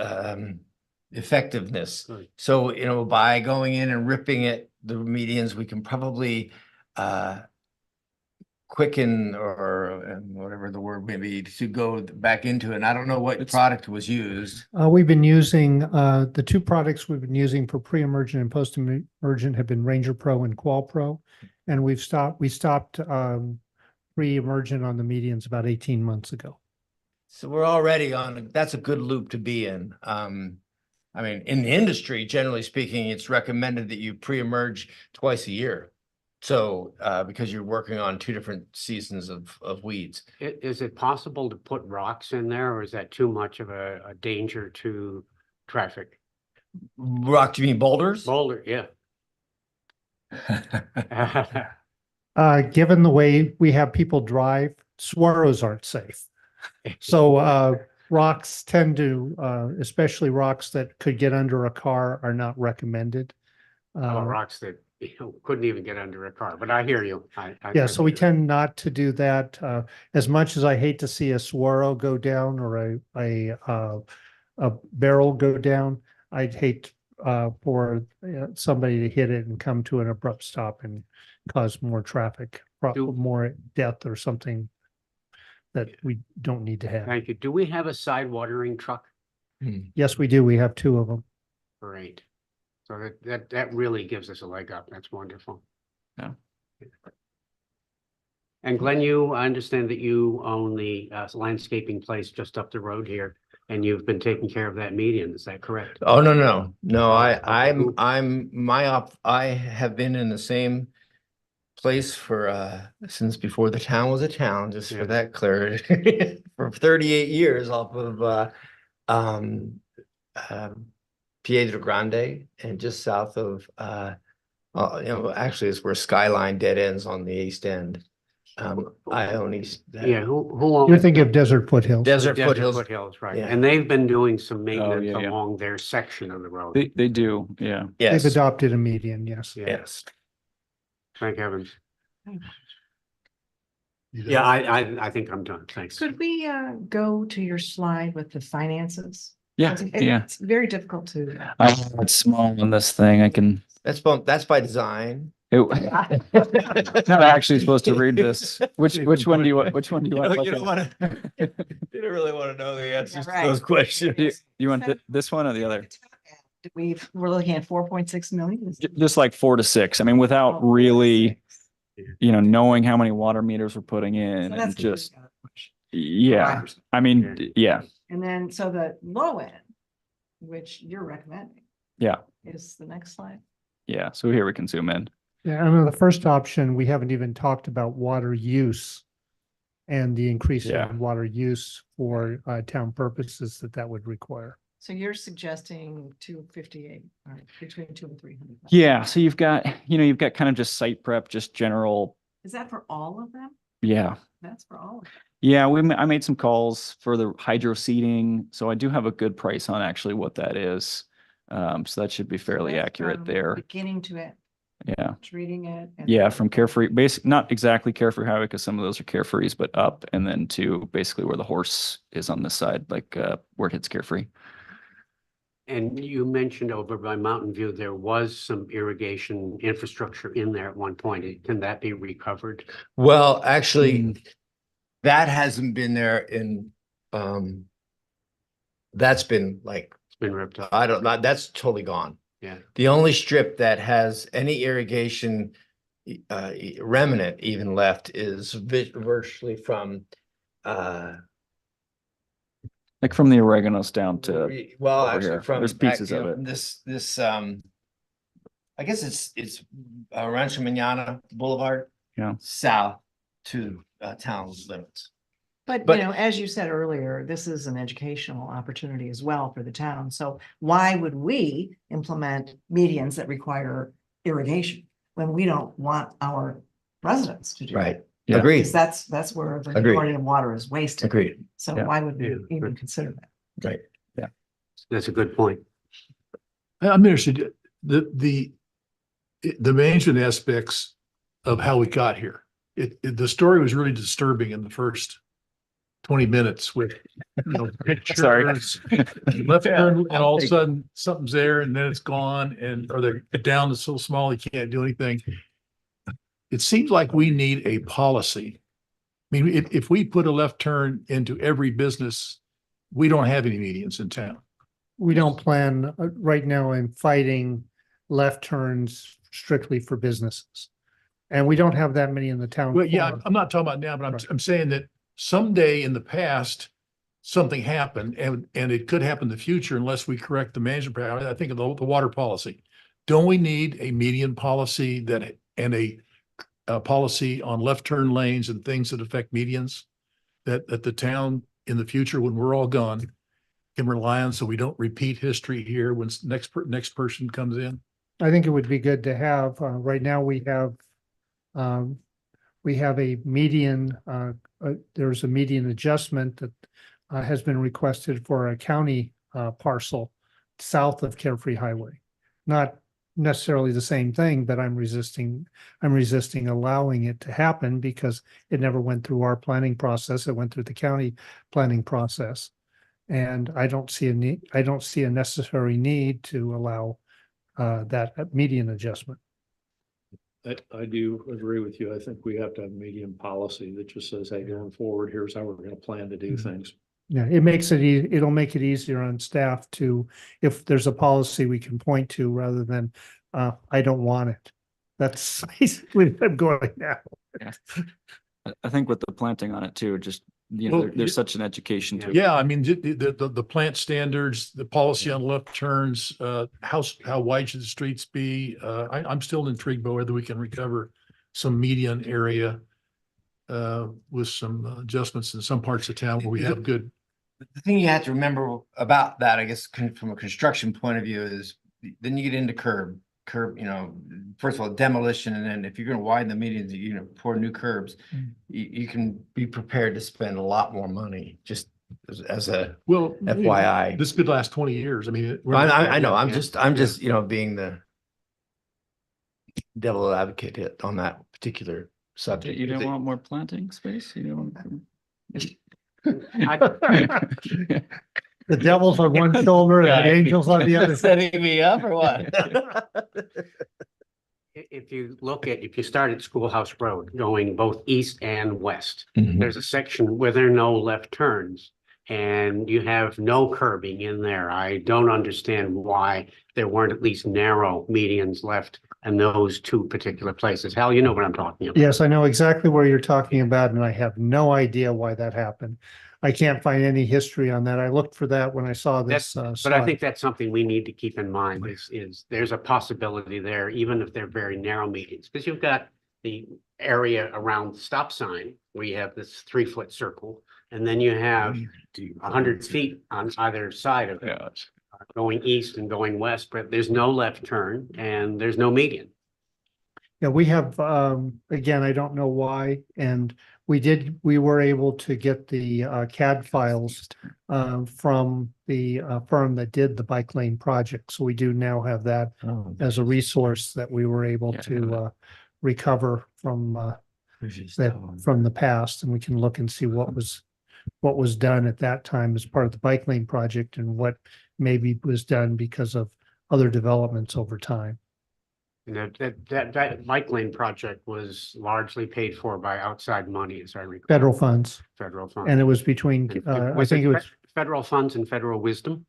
effectiveness. Right. So, by going in and ripping the medians, we can probably quicken or whatever the word may be to go back into it. And I don't know what product was used. We've been using, the two products we've been using for pre-emergent and post-emergent have been Ranger Pro and Qual Pro. And we stopped pre-emergent on the medians about 18 months ago. So we're already on, that's a good loop to be in. I mean, in the industry, generally speaking, it's recommended that you pre-emerge twice a year. So, because you're working on two different seasons of weeds. Is it possible to put rocks in there, or is that too much of a danger to traffic? Rock, do you mean boulders? Boulder, yeah. Given the way we have people drive, swirls aren't safe. So, rocks tend to, especially rocks that could get under a car, are not recommended. How about rocks that couldn't even get under a car, but I hear you. Yeah, so we tend not to do that. As much as I hate to see a swirl go down or a barrel go down, I'd hate for somebody to hit it and come to an abrupt stop and cause more traffic, more death or something that we don't need to have. Thank you. Do we have a side watering truck? Yes, we do. We have two of them. Great. So that really gives us a leg up. That's wonderful. Yeah. And Glenn, I understand that you own the landscaping place just up the road here, and you've been taking care of that median. Is that correct? Oh, no, Okay. I have been in the same place for, since before the town was a town, just Yeah. for that clarity, for 38 years off of, Piedra Grande and just south of, actually it's where Skyline dead ends on the east end. I own east. Yeah, who owns? You're thinking of Desert Foothills. Desert Desert Foothills. Foothills, right. Yeah. And they've been doing some maintenance yeah, yeah. along their section of the road. They do, yeah. They've Yes, adopted a median, yes. yes. Thank heavens. You Yeah, know, I think I'm done. Thanks. Could we go to your slide with the finances? Yeah, yeah. It's very difficult to. It's small on this thing. I can, That's by design. not actually supposed to read this. Which one do you want? Which one do you want? to You look don't at? wanna, you don't really want to know the answers to right. those questions. You want this one or the other? We're looking at 4.6 million. Just like 4 to 6. I mean, without Oh, really, 4.6. Knowing how many water meters we're putting in So that's and gonna be just, a push. yeah. I mean, yeah, And then, so the low end, which you're recommending. Yeah. Is the next slide. yeah. So here we can zoom in. Yeah, I mean, the first option, we haven't even talked about water use and the increase Yeah. in water use for town purposes that would require. So you're suggesting 258, or between 200 and 300. Yeah. So you've got kind of just site prep, just general. Is that for all of them? Yeah. That's for all of them. Yeah. I made some calls for the hydro seeding. So I do have a good price on actually what that is. So that should be fairly That's accurate from there. Beginning to end, Yeah. treating it. and- Yeah, from Carefree, not exactly Carefree Highway, because some of those are Carefrees, but up and then to basically where the horse is on this side, like where it hits Carefree. And you mentioned over by Mountain View, there was some irrigation infrastructure in there at one point. Can that be recovered? Well, actually, that hasn't been there in, that's been like, It's been ripped up. I don't know, that's totally gone. Yeah. The only strip that has any irrigation remnant even left is virtually from Like from the oregano's down to, well, over actually here. from There's back, pieces you of know, it. this I guess it's Rancho Manana Boulevard. Yeah. South to town limits. But, But- you know, as you said earlier, this is an educational opportunity as well for the town. So why would we implement medians that require irrigation when we don't want our residents to do that? Right. Yeah. Agreed. Because that's where the Agreed. majority of water is wasted. Agreed. So Yeah. why would we Yeah. even consider that? Right. That's a good point. I'm interested, the management aspects of how we got here. The story was really disturbing in the first 20 minutes with, Sorry. pictures, left turn, and all of a sudden something's there and then it's gone, or they're down, it's so small you can't do anything. It seems like we need a policy. I mean, if we put a left turn into every business, we don't have any medians in town. We don't plan right now in fighting left turns strictly for businesses. And we don't have that many in the town. Well, yeah, core. I'm not talking about now, but Right. I'm saying that someday in the past, something happen, and it could happen in the future unless we correct the management. I think of the water policy. Don't we need a median policy and a policy on left turn lanes and things that affect medians that the town in the future, when we're all gone, can rely on, so we don't repeat history here when next person comes in? I think it would be good to have, right now we have a median, there's a median adjustment that has been requested for a county parcel south of Carefree Highway. Not necessarily the same thing, but I'm resisting allowing it to happen because it never went through our planning process. It went through the county planning process. And I don't see a necessary need to allow that median adjustment. I do agree with you. I think we have to have a medium policy that just says, hey, going forward, here's how we're going to plan to do things. Yeah, it makes it, it'll make it easier on staff to, if there's a policy we can point to rather than, I don't want it. That's basically what I'm going now. Yeah. I think with the planting on it too, just, Well, there's such an education to it. Yeah, I mean, the plant standards, the policy on left turns, how wide should the streets be? I'm still intrigued by whether we can recover some median area with some adjustments in some parts of town where we have good. The thing you have to remember about that, I guess, from a construction point of view is then you get into curb, first of all, demolition. And then if you're going to widen the medians, pour new curbs, you can be prepared to spend a lot more money just as a FYI. This could last 20 years. I mean, I know, I'm just, being the devil advocate on that particular subject. You don't want more planting space? You don't want. The devil's on one shoulder and the angels on the other. Setting me up or what? If you start at Schoolhouse Road, going both east and west, there's a section where there are no left turns and you have no curbing in there. I don't understand why there weren't at least narrow medians left in those two particular places. Hal, you know what I'm talking about. Yes, I know exactly where you're talking about, and I have no idea why that happened. I can't find any history on that. I looked for that when I saw this. But I think that's something we need to keep in mind is there's a possibility there, even if they're very narrow medians, because you've got the area around the stop sign where you have this 3-foot circle, and then you have 100 feet on either side of it, going east and going west, but there's no left turn and there's no median. Yeah, we have, again, I don't know why, and we were able to get the CAD files from the firm that did the bike lane project. So we do now have that as a resource that we were able to recover from the past, and we can look and see what was done at that time as part of the bike lane project and what maybe was done because of other developments over time. And that bike lane project was largely paid for by outside money, as I recall. Federal funds, Federal funds. and it was between, I think it was, Federal funds and federal wisdom?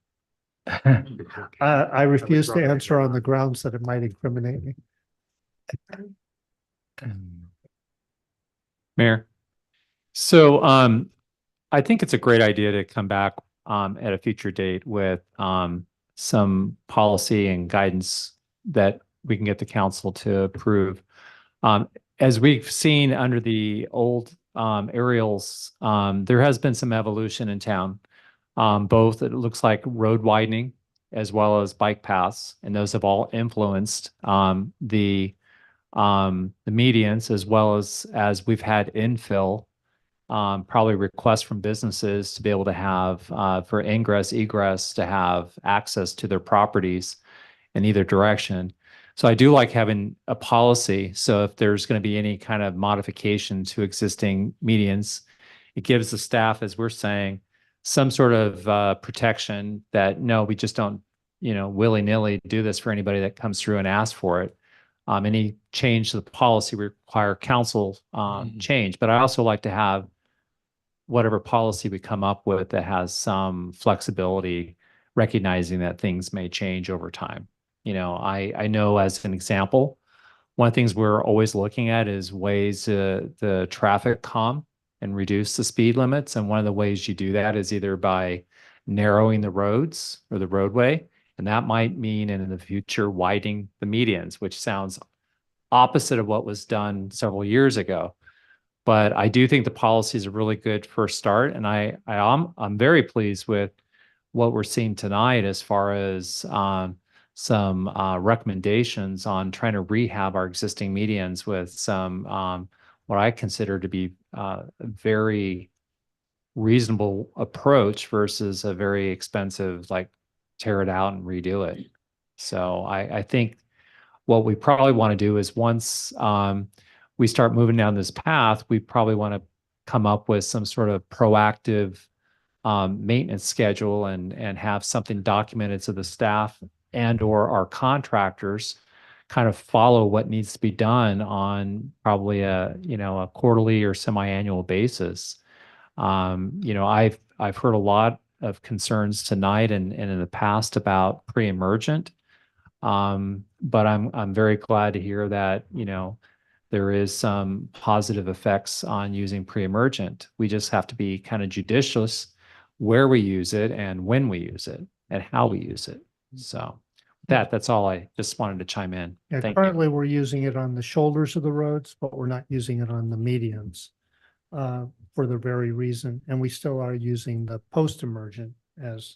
I refuse to answer on the grounds that it might incriminate me. Mayor. So I think it's a great idea to come back at a future date with some policy and guidance that we can get the council to approve. As we've seen under the old aerials, there has been some evolution in town. Both, it looks like road widening as well as bike paths, and those have all influenced the medians, as well as we've had infill, probably requests from businesses to be able to have for ingress, egress, to have access to their properties in either direction. So I do like having a policy. So if there's going to be any kind of modification to existing medians, it gives the staff, as we're saying, some sort of protection that, no, we just don't, willy-nilly do this for anybody that comes through and asks for it. Any change to the policy require council change, but I also like to have whatever policy we come up with that has some flexibility, recognizing that things may change over time. I know, as an example, one of the things we're always looking at is ways the traffic calm and reduce the speed limits. And one of the ways you do that is either by narrowing the roads or the roadway. And that might mean in the future widening the medians, which sounds opposite of what was done several years ago. But I do think the policy is a really good first start. And I'm very pleased with what we're seeing tonight as far as some recommendations on trying to rehab our existing medians with some what I consider to be a very reasonable approach versus a very expensive, like tear it out and redo it. So I think what we probably want to do is once we start moving down this path, we probably want to come up with some sort of proactive maintenance schedule and have something documented so the staff and or our contractors kind of follow what needs to be done on probably a quarterly or semi-annual basis. I've heard a lot of concerns tonight and in the past about pre-emergent. But I'm very glad to hear that, there is some positive effects on using pre-emergent. We just have to be kind of judicious where we use it and when we use it and how we use it. So that's all. I just wanted to chime in. Yeah, Thank you. currently we're using it on the shoulders of the roads, but we're not using it on the medians for the very reason. And we still are using the post-emergent, as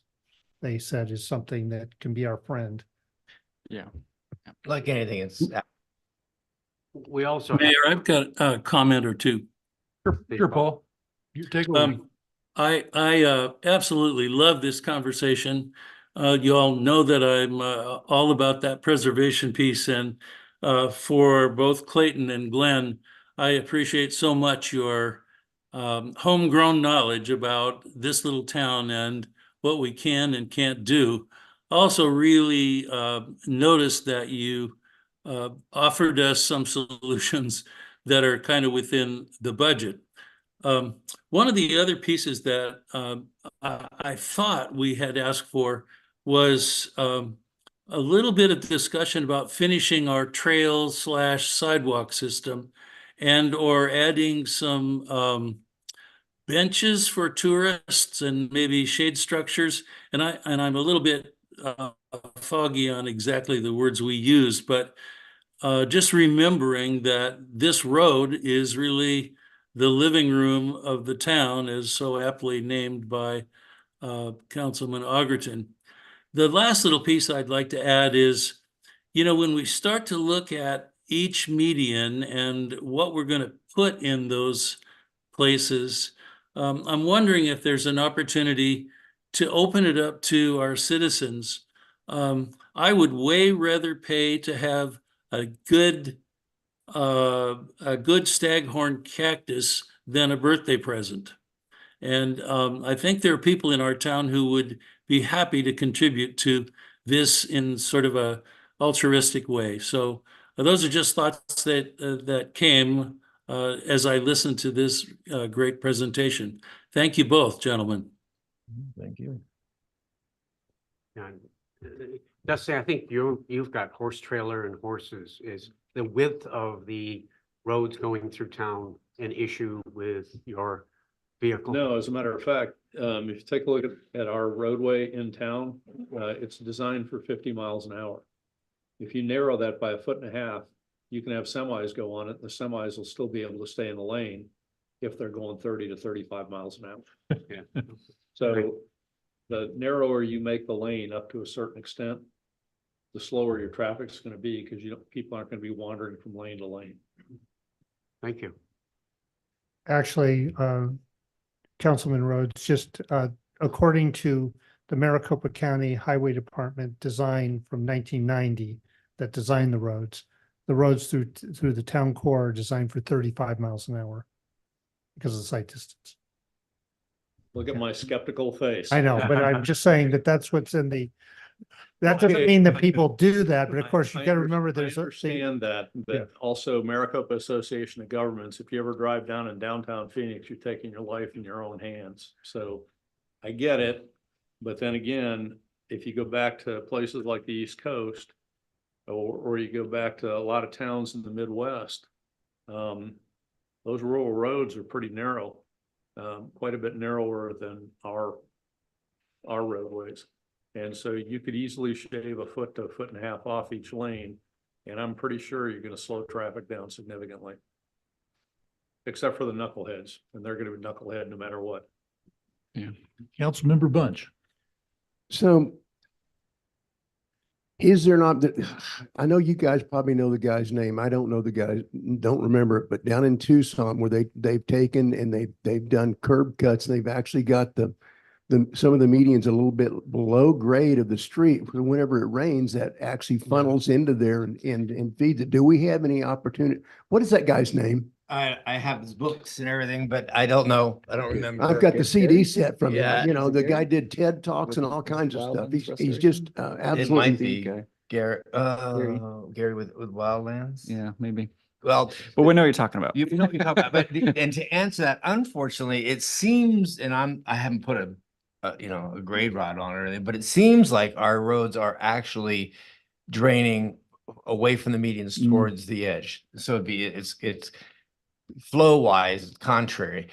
they said, is something that can be our friend. Yeah. Like anything, it's We also have, Mayor, I've got a comment or two. Sure, Paul. You take over. I absolutely love this conversation. You all know that I'm all about that preservation piece, and for both Clayton and Glenn, I appreciate so much your homegrown knowledge about this little town and what we can and can't do. Also really noticed that you offered us some solutions that are kind of within the budget. One of the other pieces that I thought we had asked for was a little bit of discussion about finishing our trail/sidewalk system and or adding some benches for tourists and maybe shade structures. And I'm a little bit foggy on exactly the words we use, but just remembering that this road is really the living room of the town, as so aptly named by Councilman Augerton. The last little piece I'd like to add is, when we start to look at each median and what we're going to put in those places, I'm wondering if there's an opportunity to open it up to our citizens. I would way rather pay to have a good staghorn cactus than a birthday present. And I think there are people in our town who would be happy to contribute to this in sort of a altruistic way. So those are just thoughts that came as I listened to this great presentation. Thank you both, gentlemen. Thank you. Dusty, I think you've got horse trailer and horses. Is the width of the roads going through town an issue with your vehicle? No, as a matter of fact, if you take a look at our roadway in town, it's designed for 50 miles an hour. If you narrow that by 1.5 feet, you can have semis go on it. The semis will still be able to stay in the lane if they're going 30 to 35 miles an hour. Yeah. So the narrower you make the lane up to a certain extent, the slower your traffic's going to be, because people aren't going to be wandering from lane to lane. Thank you. Actually, Councilman Rhodes, just according to the Maricopa County Highway Department design from 1990 that designed the roads through the town core are designed for 35 miles an hour because of the sight distance. Look at my skeptical face. I know, but I'm just saying that's what's in the, that doesn't Okay. mean that people do that, but of course you I got to remember I there's. understand that, Yeah. but also Maricopa Association of Governments, if you ever drive down in downtown Phoenix, you're taking your life in your own hands. So I get it. But then again, if you go back to places like the East Coast, or you go back to a lot of towns in the Midwest, those rural roads are pretty narrow. quite a bit narrower than our roadways. And so you could easily shave a foot to a foot and a half off each lane. And I'm pretty sure you're gonna slow traffic down significantly. Except for the knuckleheads, and they're gonna be knucklehead no matter what. Yeah. Councilmember Bunch. So is there not, I know you guys probably know the guy's name. I don't know the guy, don't remember it, but down in Tucson where they've taken and they've done curb cuts, and they've actually got some of the medians a little bit below grade of the street. Whenever it rains, that actually funnels into there and feeds it. Do we have any opportunity? What is that guy's name? I have his books and everything, but I don't know. I don't remember. I've got the CD set from Yeah. him. You know, Is it the guy Gary? did TED Talks and all kinds of stuff. Wildlands He's just It absolutely. might be Okay. Gary, Gary. Gary with Wildlands. Yeah, maybe. Well, But we know what you're talking about. you know what you're talking about, and to answer that, unfortunately, it seems, and I haven't put a grade rod on it or anything, but it seems like our roads are actually draining away from the medians towards the edge. So it's flow wise contrary.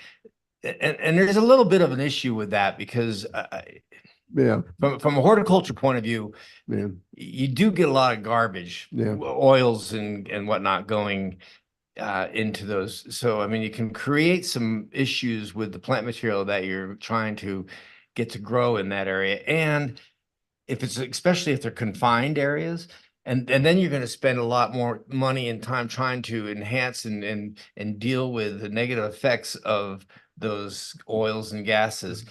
And there's a little bit of an issue with that because Yeah, from a horticulture point of view, yeah, you do get a lot of garbage, Yeah. oils and whatnot going into those. So, I mean, you can create some issues with the plant material that you're trying to get to grow in that area. And especially if they're confined areas, and then you're going to spend a lot more money and time trying to enhance and deal with the negative effects of those oils and gases.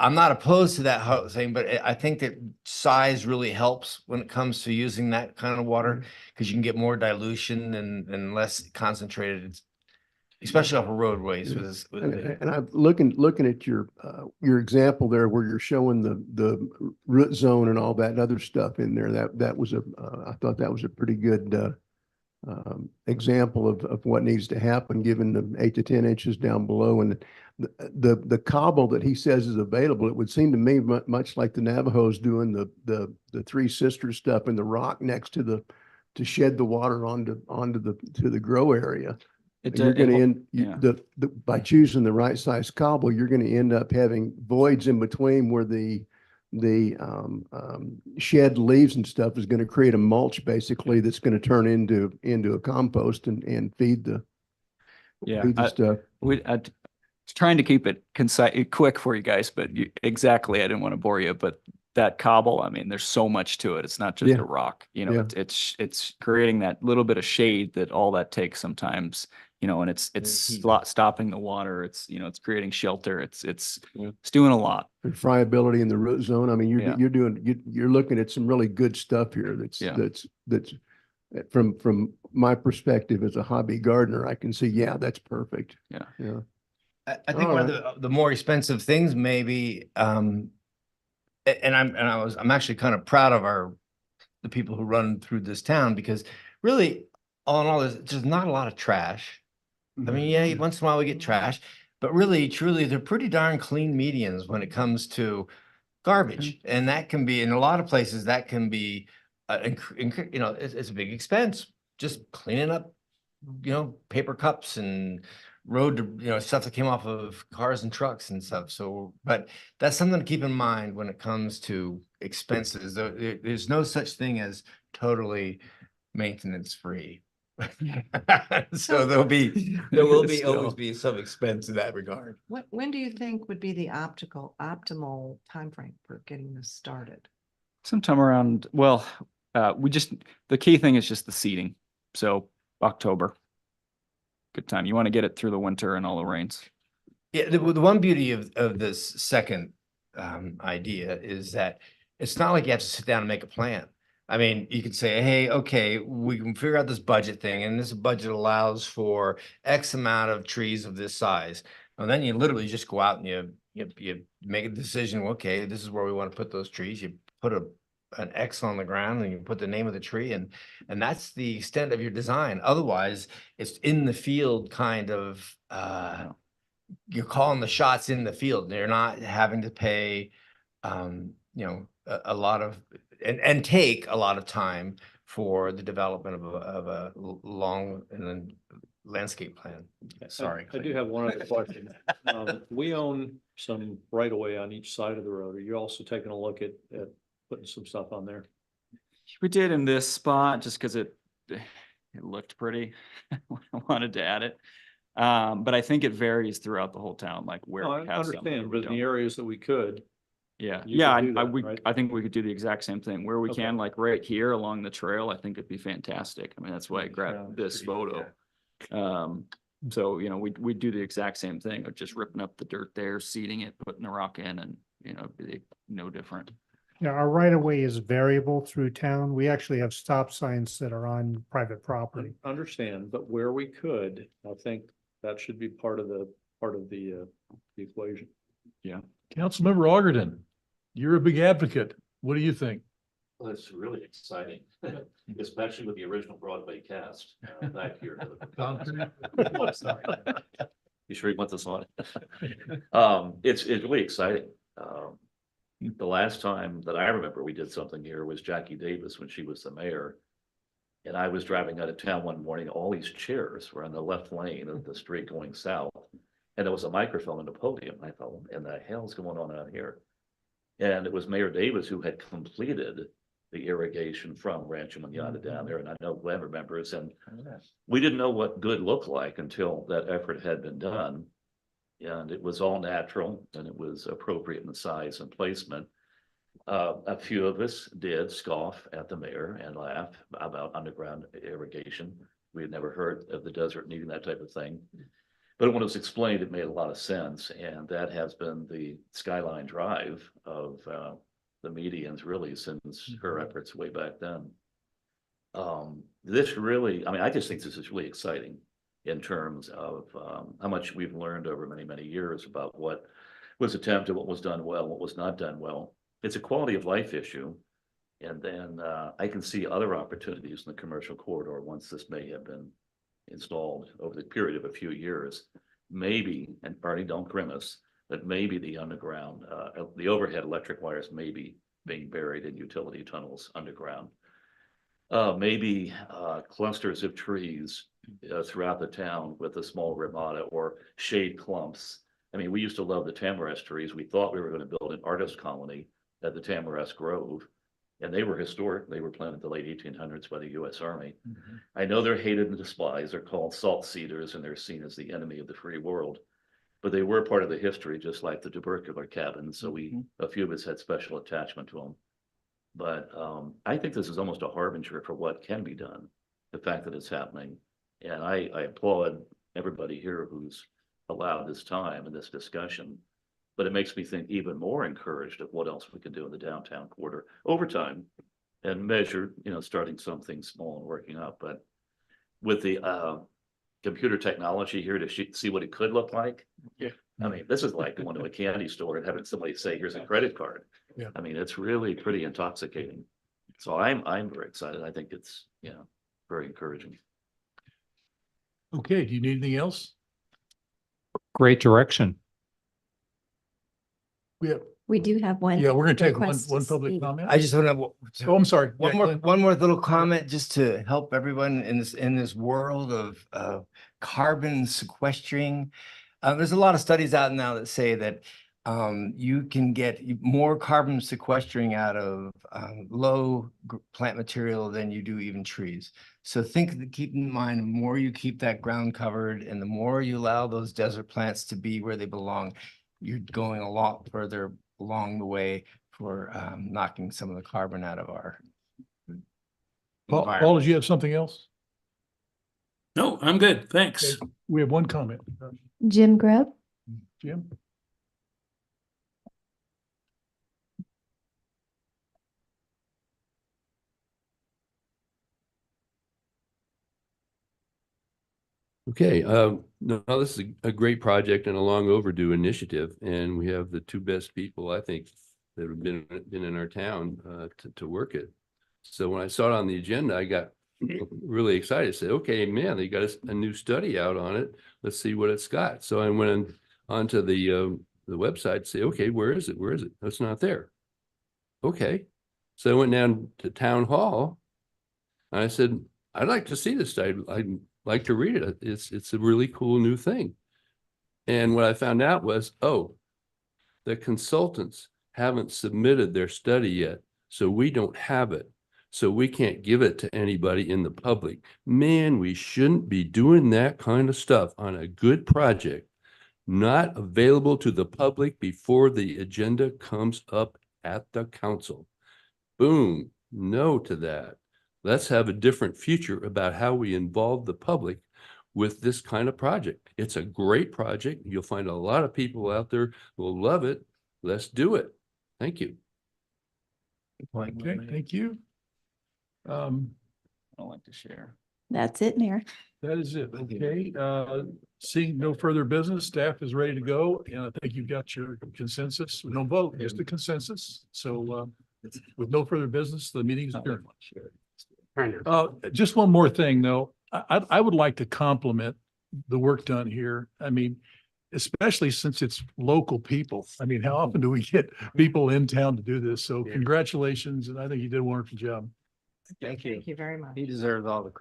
I'm not opposed to that whole thing, but I think that size really helps when it comes to using that kind of water because you can get more dilution and less concentrated, especially off of roadways. Yeah. With this, and I'm looking at your example there where you're showing the root zone and all that other stuff in there. That was I thought that was a pretty good example of what needs to happen, given the 8 to 10 inches down below. And the cobble that he says is available, it would seem to me much like the Navajos doing the Three Sisters stuff in the rock next to shed the water onto the grow area. You're going to by choosing the right size cobble, you're going to end up having voids in between where the shed leaves and stuff is going to create a mulch basically that's going to turn into a compost and feed the stuff. Trying to keep it concise, quick for you guys, but exactly, I didn't want to bore you, but that cobble, I mean, there's so much to it. It's not just Yeah. a rock, you know, Yeah. it's creating that little bit of shade that all that takes sometimes, you know, and it's heat. stopping the water. It's, you know, it's creating shelter. It's doing a lot. And friability in the root zone. I mean, Yeah. you're looking at some really good stuff here. That's from my perspective as a hobby gardener, I can see, yeah, that's perfect. Yeah. Yeah. I think one of the more expensive things maybe, and I'm actually kind of proud of the people who run through this town because really, all in all, there's just not a lot of trash. I mean, yeah, once in a while we get trash, but really, truly, they're pretty darn clean medians when it comes to garbage. And that can be, in a lot of places, that can be, it's a big expense. Just cleaning up, paper cups and stuff that came off of cars and trucks and stuff. So, but that's something to keep in mind when it comes to expenses. There's no such thing as totally maintenance free. So there will be always be some expense in that regard. When do you think would be the optimal timeframe for getting this started? Sometime around, well, the key thing is just the seeding. So October. Good time. You want to get it through the winter and all the rains. Yeah, the one beauty of this second idea is that it's not like you have to sit down and make a plan. I mean, you could say, hey, okay, we can figure out this budget thing, and this budget allows for X amount of trees of this size. And then you literally just go out and you make a decision. Okay, this is where we want to put those trees. You put an X on the ground and you put the name of the tree, and that's the extent of your design. Otherwise, it's in the field kind of you're calling the shots in the field. You're not having to pay a lot of and take a lot of time for the development of a long and then landscape plan. Sorry. I do have one other question. We own some right of way on each side of the road. Are you also taking a look at putting some stuff on there? We did in this spot just because it looked pretty. I wanted to add it. But I think it varies throughout the whole town, like where. No, we I have some, where understand, we but in the don't. areas that we could, Yeah, you yeah, could do that, right? I think we could do the exact same thing where we Okay. can, like right here along the trail. I think it'd be fantastic. I mean, that's why I Yeah, grabbed this pretty, photo. So, you know, we do the exact same thing of just ripping up the dirt there, seeding it, putting the rock in, and, you know, it'd be no different. Yeah, our right of way is variable through town. We actually have stop signs that are on private property. Understand, but where we could, I think that should be part of the equation. Councilmember Ogden, you're a big advocate. What do you think? Well, it's really exciting, especially with the original Broadway cast back here. Sorry. You sure you want this on? It's really exciting. The last time that I remember we did something here was Jackie Davis when she was the mayor. And I was driving out of town one morning, all these chairs were on the left lane of the street going south. And there was a microphone and a podium. I thought, what in the hell's going on out here? And it was Mayor Davis who had completed the irrigation from Rancho Manana down there. And I know Glenn remembers, and we didn't know what good looked like until that effort had been done. And it was all natural and it was appropriate in the size and placement. A few of us did scoff at the mayor and laugh about underground irrigation. We had never heard of the desert needing that type of thing. But when it was explained, it made a lot of sense. And that has been the skyline drive of the medians really since her efforts way back then. This really, I mean, I just think this is really exciting in terms of how much we've learned over many, many years about what was attempted, what was done well, what was not done well. It's a quality of life issue. And then I can see other opportunities in the commercial corridor once this may have been installed over the period of a few years. Maybe, and Barney, don't grimace, but maybe the underground, the overhead electric wires may be being buried in utility tunnels underground. Maybe clusters of trees throughout the town with a small ramada or shade clumps. I mean, we used to love the tamarask trees. We thought we were going to build an artist colony at the Tamarask Grove, and they were historic. They were planted in the late 1800s by the U.S. Army. I know they're hated and despised. They're called salt cedars, and they're seen as the enemy of the free world. But they were part of the history, just like the tubercular cabins. So a few of us had special attachment to them. But I think this is almost a harbinger for what can be done, the fact that it's happening. And I applaud everybody here who's allowed this time and this discussion. But it makes me think even more encouraged of what else we can do in the downtown quarter over time and measure, you know, starting something small and working up. But with the computer technology here to see what it could look like. Yeah. I mean, this is like going to a candy store and having somebody say, here's a credit card. Yeah. I mean, it's really pretty intoxicating. So I'm very excited. I think it's, you know, very encouraging. Okay, do you need anything else? Great direction. We do have one. Yeah, we're gonna take one request to public speak. comment. I just want to. Oh, I'm sorry. One Yeah, more, Glenn. one more little comment just to help everyone in this world of carbon sequestering. There's a lot of studies out now that say that you can get more carbon sequestering out of low plant material than you do even trees. So keep in mind, the more you keep that ground covered and the more you allow those desert plants to be where they belong, you're going a lot further along the way for knocking some of the carbon out of our Paul, environment. did you have something else? No, I'm good. Thanks. Okay, we have one comment. Jim Grubb. Jim? Okay, no, this is a great project and a long overdue initiative, and we have the two best people, I think, that have been in our town to work it. So when I saw it on the agenda, I got really excited. I said, okay, man, they got a new study out on it. Let's see what it's got. So I went onto the website to say, okay, where is it? Where is it? It's not there. Okay. So I went down to town hall and I said, I'd like to see this study. I'd like to read it. It's a really cool new thing. And what I found out was, oh, the consultants haven't submitted their study yet, so we don't have it. So we can't give it to anybody in the public. Man, we shouldn't be doing that kind of stuff on a good project, not available to the public before the agenda comes up at the council. Boom, no to that. Let's have a different future about how we involve the public with this kind of project. It's a great project. You'll find a lot of people out there who will love it. Let's do it. Thank you. Okay, thank you. I don't like to share. That's it, Mayor. That is it. Okay, seeing no further business, staff is ready to go, and I think you've got your consensus. No vote, just a consensus. So with no further business, the meeting is adjourned. Just one more thing, though. I would like to compliment the work done here. I mean, especially since it's local people. I mean, how often do we get people in town to do this? So congratulations, and I think you did a wonderful job. Thank you very much. He deserves all the credit.